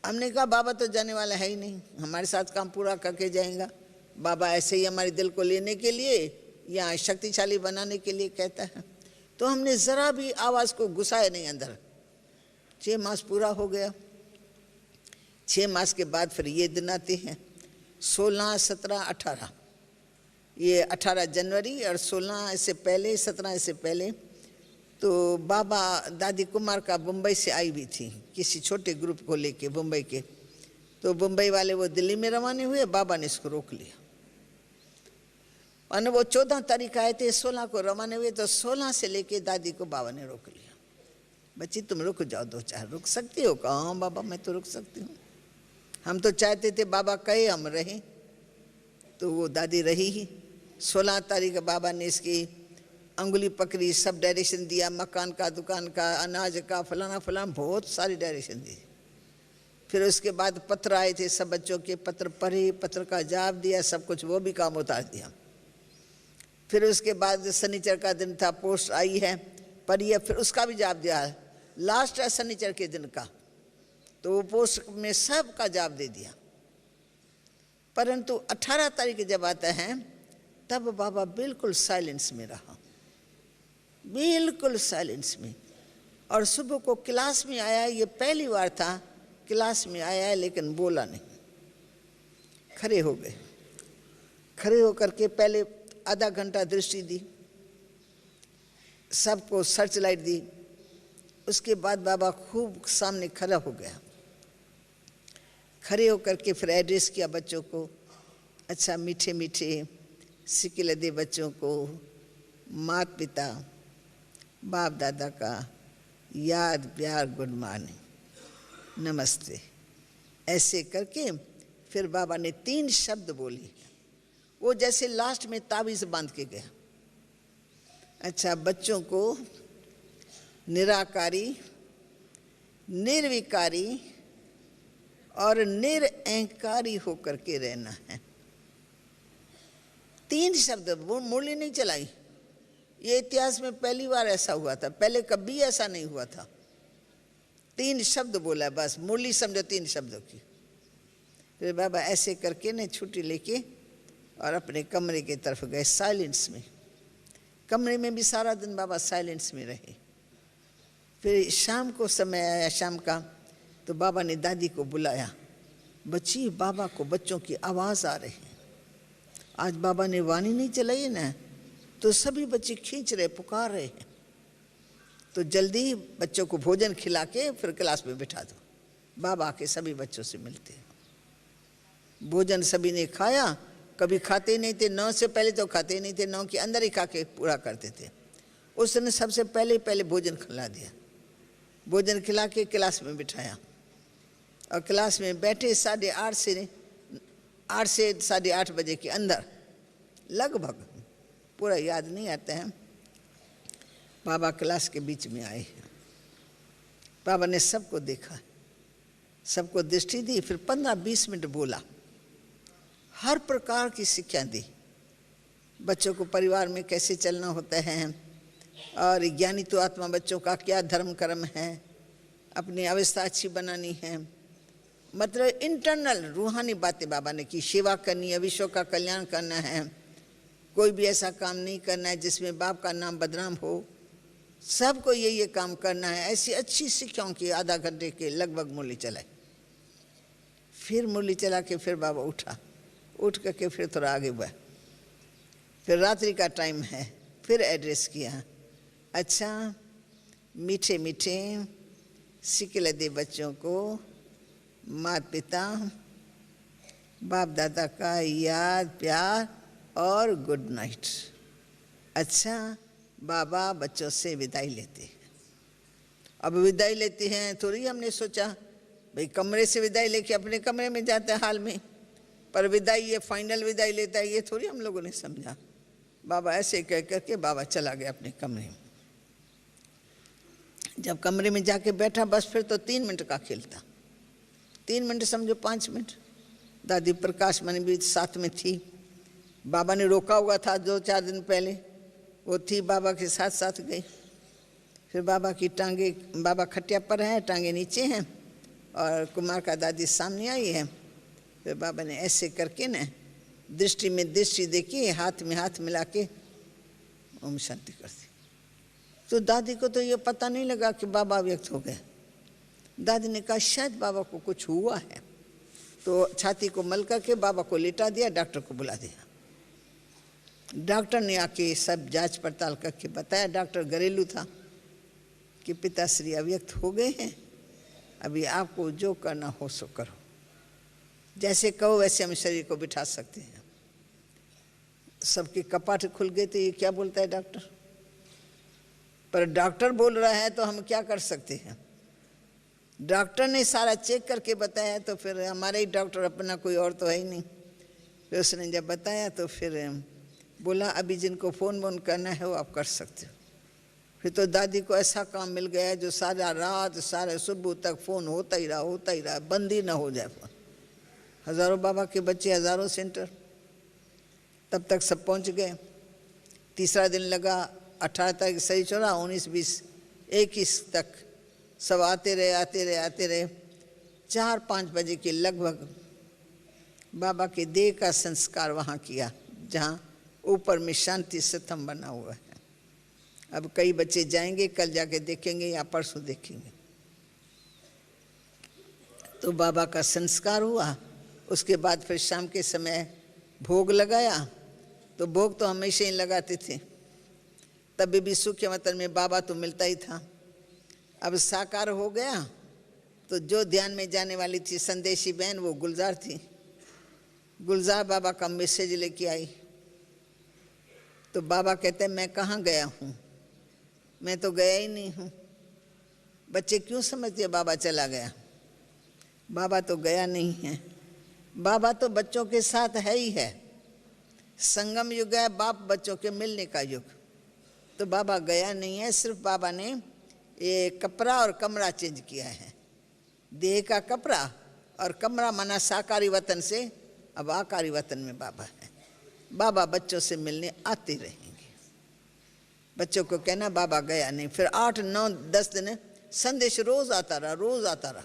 हमने कहा बाबा तो जाने वाला है ही नहीं, हमारे साथ काम पूरा करके जाएगा। बाबा ऐसे ही हमारे दिल को लेने के लिए या शक्तिशाली बनाने के लिए कहता है। तो हमने ज़रा भी आवाज़ को घुसाया नहीं अंदर। 6 मास पूरा हो गया। 6 मास के बाद फिर ये दिन आते हैं 16, 17, 18। ये 18 जनवरी और 16 इससे पहले, 17 इससे पहले तो बाबा दादी कुमार का मुंबई से आई भी थी किसी छोटे ग्रुप को लेके मुंबई के। तो मुंबई वाले वो दिल्ली में रवाने हुए, बाबा ने इसको रोक लिया। और वो 14 तारीख आए थे, 16 को रवाने हुए, तो 16 से लेके दादी को बाबा ने रोक लिया। बच्ची तुम रुक जाओ, 2-4 रुक सकती हो? कहा हाँ बाबा मैं तो रुक सकती हूँ। हम तो चाहते थे बाबा कहे हम रहें, तो वो दादी रही ही। 16 तारीख बाबा ने इसकी अंगुली पकड़ी, सब डायरेक्शन दिया, मकान का, दुकान का, अनाज का, फलाना फलाना, बहुत सारी डायरेक्शन दी। फिर उसके बाद पत्र आए थे, सब बच्चों के पत्र पढ़े, पत्र का जवाब दिया, सब कुछ वो भी काम उतार दिया। फिर उसके बाद शनिचर का दिन था, पोस्ट आई है, पढ़ी है, फिर उसका भी जवाब दिया। लास्ट है शनिचर के दिन का, तो वो पोस्ट में सब का जवाब दे दिया। परंतु 18 तारीख जब आता है तब बाबा बिल्कुल साइलेंस में रहा, बिल्कुल साइलेंस में। और सुबह को क्लास में आया, ये पहली बार था क्लास में आया है, लेकिन बोला नहीं। खड़े हो गए, खड़े होकर के पहले आधा घंटा दृष्टि दी, सबको सर्च लाइट दी। उसके बाद बाबा खूब सामने खड़ा हो गया, खड़े होकर के फिर एड्रेस किया बच्चों को। अच्छा मीठे मीठे सिक्के दे बच्चों को, माता पिता बाप दादा का याद प्यार, गुड मॉर्निंग, नमस्ते, ऐसे करके फिर बाबा ने 3 शब्द बोली। वो जैसे लास्ट में ताबीज़ बांध के गया। अच्छा बच्चों को निराकारी, निर्विकारी और निरअहंकारी होकर के रहना है। 3 शब्द, वो मुरली नहीं चलाई। ये इतिहास में पहली बार ऐसा हुआ था, पहले कभी ऐसा नहीं हुआ था। 3 शब्द बोला बस, मुरली समझो 3 शब्दों की। फिर बाबा ऐसे करके ने छुट्टी लेके और अपने कमरे की तरफ गए, साइलेंस में। कमरे में भी सारा दिन बाबा साइलेंस में रहे। फिर शाम को समय आया, शाम का, तो बाबा ने दादी को बुलाया, बच्ची बाबा को बच्चों की आवाज़ आ रही है। आज बाबा ने वाणी नहीं चलाई ना, तो सभी बच्चे खींच रहे, पुकार रहे हैं। तो जल्दी बच्चों को भोजन खिला के फिर क्लास में बिठा दो। बाबा के सभी बच्चों से मिलते हैं। भोजन सभी ने खाया, कभी खाते ही नहीं थे, 9 से पहले तो खाते ही नहीं थे, 9 के अंदर ही खा के पूरा करते थे। उसने सबसे पहले भोजन खिला दिया। भोजन खिला के क्लास में बिठाया और क्लास में बैठे 8:30 से 8 से 8:30 बजे के अंदर लगभग, पूरा याद नहीं आता है, बाबा क्लास के बीच में आए। बाबा ने सबको देखा, सबको दृष्टि दी, फिर 15-20 मिनट बोला, हर प्रकार की शिक्षा दी। बच्चों को परिवार में कैसे चलना होता है, और ज्ञानी तो आत्मा बच्चों का क्या धर्म कर्म है, अपनी अवस्था अच्छी बनानी है, मतलब इंटरनल रूहानी बातें बाबा ने की। सेवा करनी है, विश्व का कल्याण करना है, कोई भी ऐसा काम नहीं करना है जिसमें बाप का नाम बदनाम हो, सबको ये काम करना है। ऐसी अच्छी शिक्षाओं की आधा घंटे के लगभग मुरली चलाई। फिर मुरली चला के फिर बाबा उठा, उठ करके फिर थोड़ा आगे बढ़ा। फिर रात्रि का टाइम है, फिर एड्रेस किया। अच्छा मीठे मीठे सिकले दे बच्चों को माता पिता बाप दादा का याद प्यार और गुड नाइट। अच्छा, बाबा बच्चों से विदाई लेते हैं। अब विदाई लेते हैं थोड़ी हमने सोचा भाई कमरे से विदाई लेके अपने कमरे में जाते हैं हाल में, पर विदाई ये फाइनल विदाई लेता है ये थोड़ी हम लोगों ने समझा। बाबा ऐसे कह करके बाबा चला गया अपने कमरे में। जब कमरे में जाके बैठा बस फिर तो 3 मिनट का खेल था। 3 मिनट समझो 5 मिनट। दादी प्रकाश मणि भी साथ में थी, बाबा ने रोका हुआ था 2-4 दिन पहले, वो थी बाबा के साथ साथ गई। फिर बाबा की टांगे, बाबा खटिया पर हैं, टांगे नीचे हैं और कुमार का दादी सामने आई है। फिर बाबा ने ऐसे करके न दृष्टि में दृष्टि देखी, हाथ में हाथ मिला के ओम शांति कर दी। तो दादी को तो ये पता नहीं लगा कि बाबा व्यक्त हो गए। दादी ने कहा शायद बाबा को कुछ हुआ है, तो छाती को मल करके बाबा को लिटा दिया, डॉक्टर को बुला दिया। डॉक्टर ने आके सब जांच पड़ताल करके बताया, डॉक्टर घरेलू था, कि पिताश्री अव्यक्त हो गए हैं, अभी आपको जो करना हो सो करो, जैसे कहो वैसे हम शरीर को बिठा सकते हैं। सबके कपाट खुल गए थे, ये क्या बोलता है डॉक्टर, पर डॉक्टर बोल रहा है तो हम क्या कर सकते हैं। डॉक्टर ने सारा चेक करके बताया तो फिर हमारे ही डॉक्टर, अपना कोई और तो है ही नहीं। फिर उसने जब बताया तो फिर बोला अभी जिनको फ़ोन वोन करना है वो आप कर सकते हो। फिर तो दादी को ऐसा काम मिल गया जो सारा रात सारे सुबह तक फ़ोन होता ही रहा, बंद ही ना हो जाए फ़ोन। हज़ारों बाबा के बच्चे, हज़ारों सेंटर, तब तक सब पहुंच गए। तीसरा दिन लगा, 18 तक सही छोड़ा, 19, 20, 21 तक सब आते रहे। 4-5 बजे के लगभग बाबा के देह का संस्कार वहाँ किया, जहाँ ऊपर में शांति सतम बना हुआ है। अब कई बच्चे जाएंगे, कल जाके देखेंगे या परसों देखेंगे। तो बाबा का संस्कार हुआ, उसके बाद फिर शाम के समय भोग लगाया। तो भोग तो हमेशा ही लगाते थे, तभी भी सूखे वतन में बाबा तो मिलता ही था। अब साकार हो गया तो जो ध्यान में जाने वाली थी संदेशी बहन, वो गुलजार थी। गुलजार बाबा का मैसेज लेके आई। तो बाबा कहते हैं मैं कहाँ गया हूँ, मैं तो गया ही नहीं हूँ। बच्चे क्यों समझते हैं बाबा चला गया, बाबा तो गया नहीं है। बाबा तो बच्चों के साथ है ही है। संगम युग है, बाप बच्चों के मिलने का युग। तो बाबा गया नहीं है, सिर्फ बाबा ने ये कपड़ा और कमरा चेंज किया है। देह का कपड़ा और कमरा माना साकारी वतन से अब आकारी वतन में बाबा है। बाबा बच्चों से मिलने आते रहेंगे। बच्चों को कहना बाबा गया नहीं। फिर 8, 9, 10 दिन संदेश रोज आता रहा।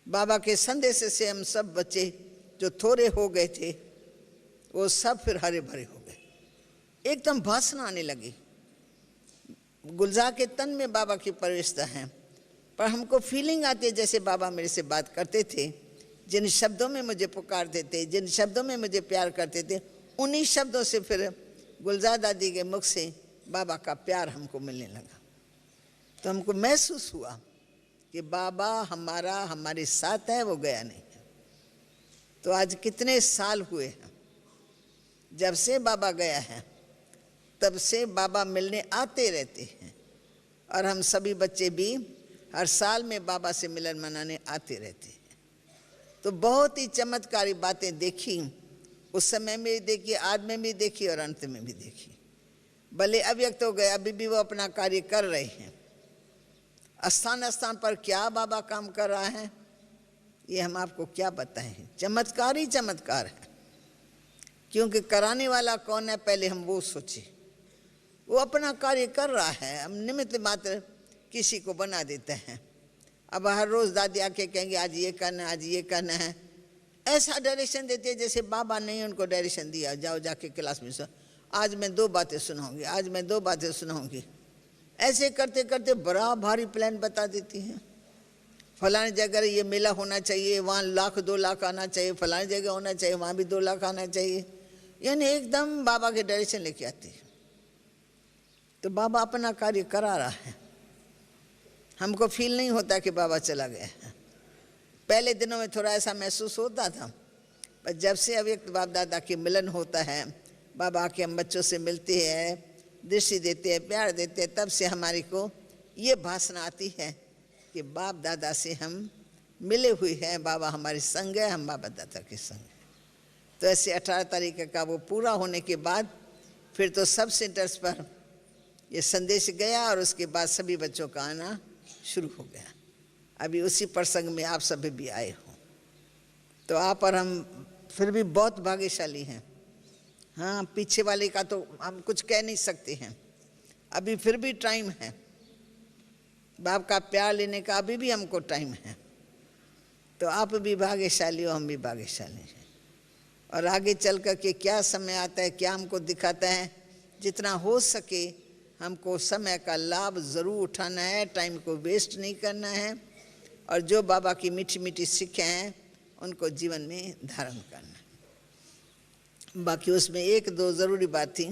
बाबा के संदेश से हम सब बच्चे जो थोड़े हो गए थे वो सब फिर हरे भरे हो गए, एकदम भाषण आने लगी। गुलजार के तन में बाबा की प्रवेशता है, पर हमको फीलिंग आती है जैसे बाबा मेरे से बात करते थे। जिन शब्दों में मुझे पुकारते थे, जिन शब्दों में मुझे प्यार करते थे, उन्हीं शब्दों से फिर गुलजार दादी के मुख से बाबा का प्यार हमको मिलने लगा। तो हमको महसूस हुआ कि बाबा हमारे साथ है, वो गया नहीं है। तो आज कितने साल हुए हैं जब से बाबा गया है, तब से बाबा मिलने आते रहते हैं। और हम सभी बच्चे भी हर साल में बाबा से मिलन मनाने आते रहते हैं। तो बहुत ही चमत्कारी बातें देखी, उस समय में भी देखी, आज में भी देखी और अंत में भी देखी। भले अव्यक्त हो गए, अभी भी वो अपना कार्य कर रहे हैं। स्थान स्थान पर क्या बाबा काम कर रहा है ये हम आपको क्या बताएं। चमत्कार ही चमत्कार है, क्योंकि कराने वाला कौन है पहले हम वो सोचे। वो अपना कार्य कर रहा है, हम निमित्त मात्र किसी को बना देते हैं। अब हर रोज़ दादी आके कहेंगे आज ये करना है, आज ये करना है। ऐसा डायरेक्शन देते हैं जैसे बाबा ने उनको डायरेक्शन दिया, जाओ जाके क्लास में सो, आज मैं 2 बातें सुनाऊंगी, आज मैं 2 बातें सुनाऊंगी। ऐसे करते करते बड़ा भारी प्लान बता देती हैं। फलानी जगह ये मेला होना चाहिए, वहाँ 1 लाख 2 लाख आना चाहिए, फलानी जगह होना चाहिए, वहाँ भी 2 लाख आना चाहिए। यानी एकदम बाबा के डायरेक्शन लेके आती है। तो बाबा अपना कार्य करा रहा है। हमको फील नहीं होता कि बाबा चला गया है। पहले दिनों में थोड़ा ऐसा महसूस होता था, पर जब से अव्यक्त बाप दादा के मिलन होता है, बाबा के हम बच्चों से मिलते हैं, दृष्टि देते हैं, प्यार देते हैं, तब से हमारे को ये भावना आती है कि बाप दादा से हम मिले हुए हैं, बाबा हमारे संग है, हम बाबा दादा के संग हैं। तो ऐसे 18 तारीख का वो पूरा होने के बाद फिर तो सब सेंटर्स पर ये संदेश गया और उसके बाद सभी बच्चों का आना शुरू हो गया। अभी उसी प्रसंग में आप सभी भी आए हो, तो आप और हम फिर भी बहुत भाग्यशाली हैं। हाँ, पीछे वाले का तो हम कुछ कह नहीं सकते हैं, अभी फिर भी टाइम है, बाप का प्यार लेने का अभी भी हमको टाइम है। तो आप भी भाग्यशाली हो, हम भी भाग्यशाली हैं। और आगे चल कर के क्या समय आता है, क्या हमको दिखाता है, जितना हो सके हमको समय का लाभ ज़रूर उठाना है, टाइम को वेस्ट नहीं करना है, और जो बाबा की मीठी मीठी सीखें हैं उनको जीवन में धारण करना है। बाकी उसमें एक दो ज़रूरी बात थी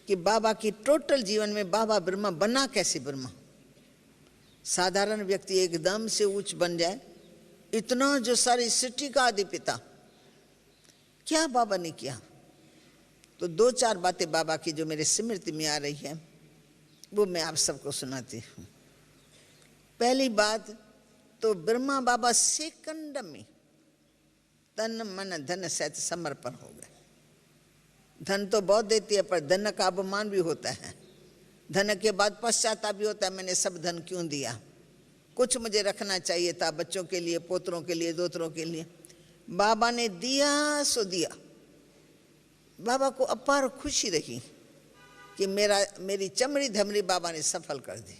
कि बाबा की टोटल जीवन में बाबा ब्रह्मा बना कैसे ब्रह्मा। साधारण व्यक्ति एकदम से उच्च बन जाए, इतना जो सारी सृष्टि का आदि पिता, क्या बाबा ने किया। तो दो चार बातें बाबा की जो मेरे स्मृति में आ रही है वो मैं आप सबको सुनाती हूँ। पहली बात तो ब्रह्मा बाबा सेकंड में तन मन धन सहित समर्पण हो गए। धन तो बहुत देती है, पर धन का अपमान भी होता है, धन के बाद पश्चाताप भी होता है, मैंने सब धन क्यों दिया, कुछ मुझे रखना चाहिए था बच्चों के लिए, पोतरों के लिए, दोतरों के लिए। बाबा ने दिया सो दिया। बाबा को अपार खुशी रही कि मेरी चमड़ी धमड़ी बाबा ने सफल कर दी।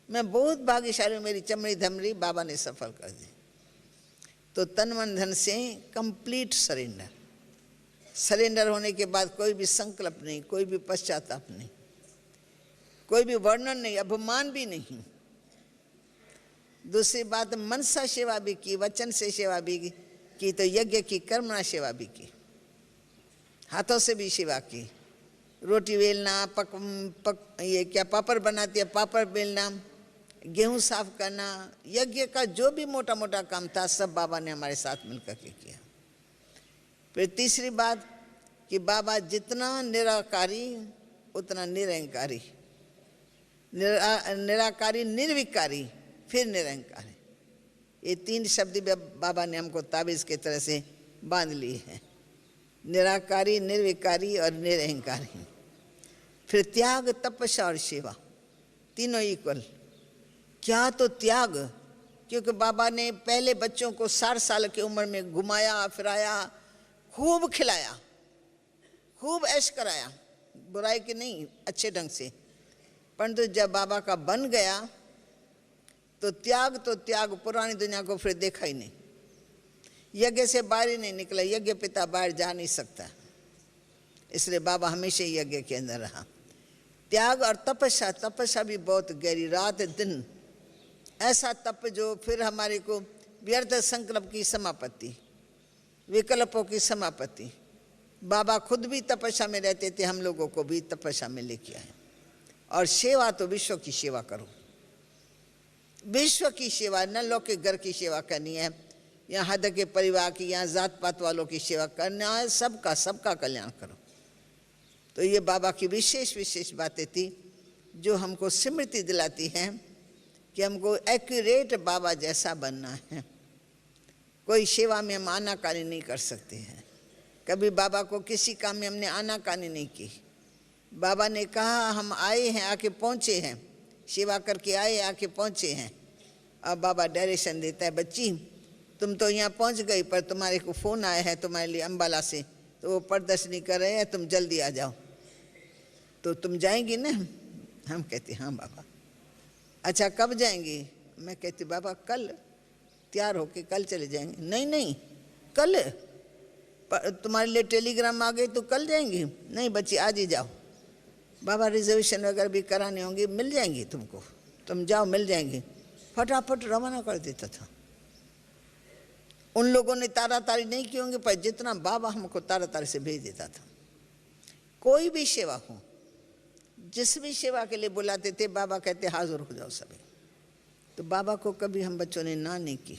मैं बहुत भाग्यशाली हूँ, मेरी चमड़ी धमड़ी बाबा ने सफल कर दी। तो तन मन धन से कंप्लीट सरेंडर। सरेंडर होने के बाद कोई भी संकल्प नहीं, कोई भी पश्चाताप नहीं, कोई भी वर्णन नहीं, अपमान भी नहीं। दूसरी बात, मनसा सेवा भी की, वचन से सेवा भी की, तो यज्ञ की, कर्मणा सेवा भी की, हाथों से भी सेवा की। रोटी बेलना, ये क्या पापड़ बनाती है, पापड़ बेलना, गेहूं साफ करना, यज्ञ का जो भी मोटा मोटा काम था सब बाबा ने हमारे साथ मिलकर के किया। फिर तीसरी बात कि बाबा जितना निराकारी उतना निरंकारी, निराकारी निर्विकारी, फिर निरंकारी। ये तीन शब्द भी बाबा ने हमको ताबीज़ की तरह से बांध लिए हैं, निराकारी, निर्विकारी और निरंकारी। फिर त्याग, तपस्या और सेवा, तीनों इक्वल। क्या तो त्याग, क्योंकि बाबा ने पहले बच्चों को 60 साल की उम्र में घुमाया फिराया, खूब खिलाया, खूब ऐश कराया, बुराई की नहीं, अच्छे ढंग से। परंतु जब बाबा का बन गया तो त्याग पुरानी दुनिया को फिर देखा ही नहीं, यज्ञ से बाहर ही नहीं निकला, यज्ञ पिता बाहर जा नहीं सकता, इसलिए बाबा हमेशा यज्ञ के अंदर रहा। त्याग और तपस्या, तपस्या भी बहुत गहरी, रात दिन ऐसा तप जो फिर हमारे को व्यर्थ संकल्प की समापत्ति, विकल्पों की समापत्ति। बाबा खुद भी तपस्या में रहते थे, हम लोगों को भी तपस्या में लेके आए। और सेवा तो विश्व की सेवा करो, विश्व की सेवा, न लोग के घर की सेवा करनी है, यहाँ हद के परिवार की, यहाँ जात पात वालों की सेवा करना है, सबका कल्याण करो। तो ये बाबा की विशेष बातें थी जो हमको स्मृति दिलाती हैं कि हमको एक्यूरेट बाबा जैसा बनना है। कोई सेवा में हम आनाकानी नहीं कर सकते हैं। कभी बाबा को किसी काम में हमने आनाकानी नहीं की। बाबा ने कहा हम आए हैं, आके पहुँचे हैं, सेवा करके आए, आके पहुँचे हैं। अब बाबा डायरेक्शन देता है, बच्ची तुम तो यहाँ पहुँच गई, पर तुम्हारे को फ़ोन आया है तुम्हारे लिए अम्बाला से, तो वो प्रदर्शनी कर रहे हैं, तुम जल्दी आ जाओ। तो तुम जाएंगी ना? हम कहते हाँ बाबा। अच्छा कब जाएंगी? मैं कहती बाबा कल, तैयार होके कल चले जाएंगे। नहीं कल, तुम्हारे लिए टेलीग्राम आ गई तो कल जाएंगी? नहीं बच्ची आज ही जाओ। बाबा रिजर्वेशन वगैरह भी कराने होंगे, मिल जाएंगी तुमको, तुम जाओ मिल जाएंगी। फटाफट रवाना कर देता था। उन लोगों ने तारातारी नहीं की होंगे, पर जितना बाबा हमको तारातारी से भेज देता था। कोई भी सेवा हो, जिस भी सेवा के लिए बुलाते थे बाबा कहते हाजिर हो जाओ सभी। तो बाबा को कभी हम बच्चों ने ना नहीं की।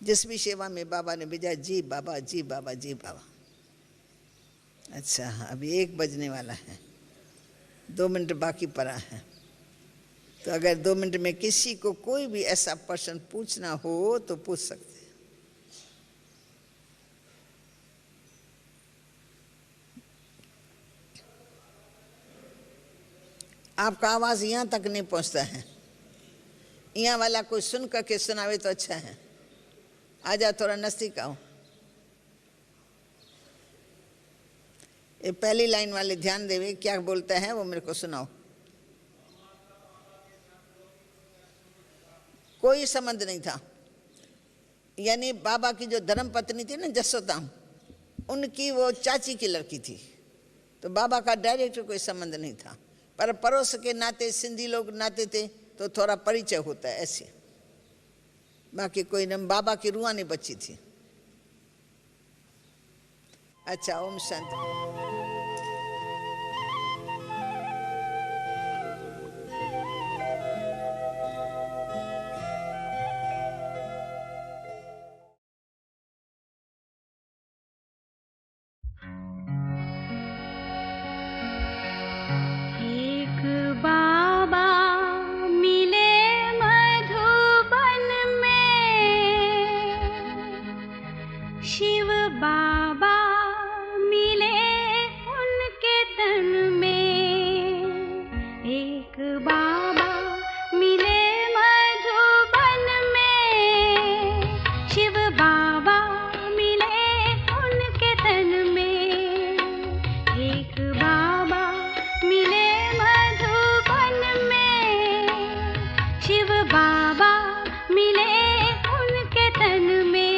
जिस भी सेवा में बाबा ने भेजा, जी बाबा, जी बाबा, जी बाबा। अच्छा, अभी 1 बजने वाला है, 2 मिनट बाकी पड़ा है। तो अगर 2 मिनट में किसी को कोई भी ऐसा प्रश्न पूछना हो तो पूछ सकते हैं। आपका आवाज यहाँ तक नहीं पहुँचता है, यहाँ वाला कोई सुन करके सुनावे तो अच्छा है। आ जाओ, थोड़ा नजदीक आओ। ये पहली लाइन वाले ध्यान देवे, क्या बोलता है वो मेरे को सुनाओ। कोई संबंध नहीं था, यानी बाबा की जो धर्म पत्नी थी ना जसोदा, उनकी वो चाची की लड़की थी। तो बाबा का डायरेक्ट कोई संबंध नहीं था, पर पड़ोस के नाते सिंधी लोग नाते थे तो थोड़ा परिचय होता है ऐसे। बाकी कोई न, बाबा की रूहानी बच्ची थी। अच्छा, ओम शांति। एक बाबा मिले मधुबन में, शिव बाबा मिले उनके तन में। एक बाबा मिले मधुबन में, शिव बाबा मिले उनके तन में। एक बाबा मिले मधुबन में, शिव बाबा मिले उनके तन में।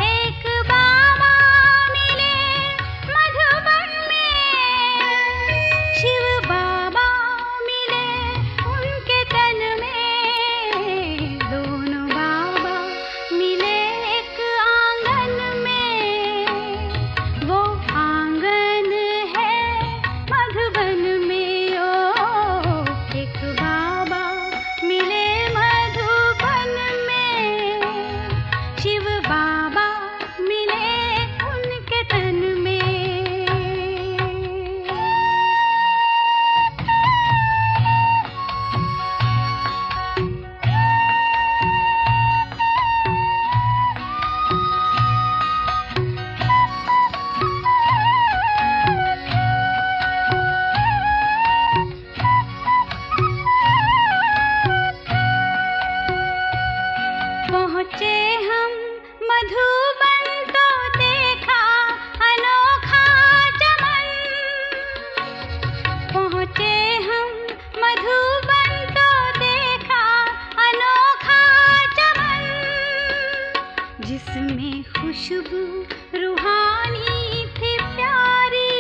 एक बाबा मिले मधुबन में, शिव बाबा मिले उनके तन में। दोनों बाबा मिले एक आंगन में, वो आंगन है मधुबन में। ओ, एक बाबा मिले मधुबन में, शिव बाबा मिले उनके तन में। पहुँचे हम मधुबन तो देखा अनोखा चमन। पहुँचे हम मधुबन तो देखा अनोखा चमन, जिसमें खुशबू रूहानी थी प्यारी।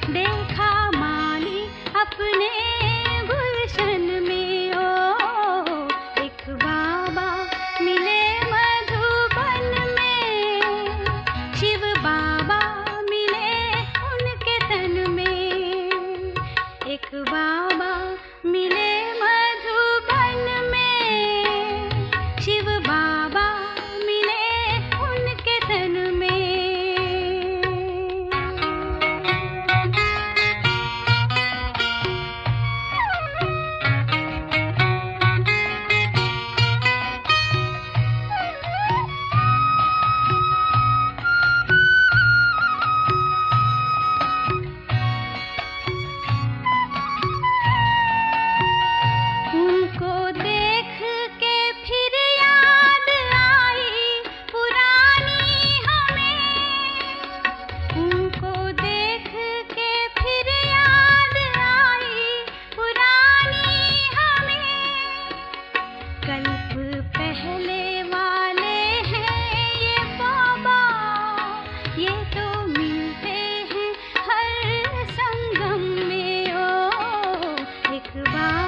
देखा माली अपने गुलशन में। ओ, एक बाबा मिले मधुबन में, शिव बाबा मिले उनके तन में। एक बाबा मिले मधुबन में, शिव बाबा मिले उनके तन में। उनको देख के फिर याद आई पुरानी हमें। उनको देख के फिर याद आई पुरानी हमें। कल्प पहले वाले हैं ये बाबा, ये तो मिलते हैं हर संगम में। ओ, एक बाबा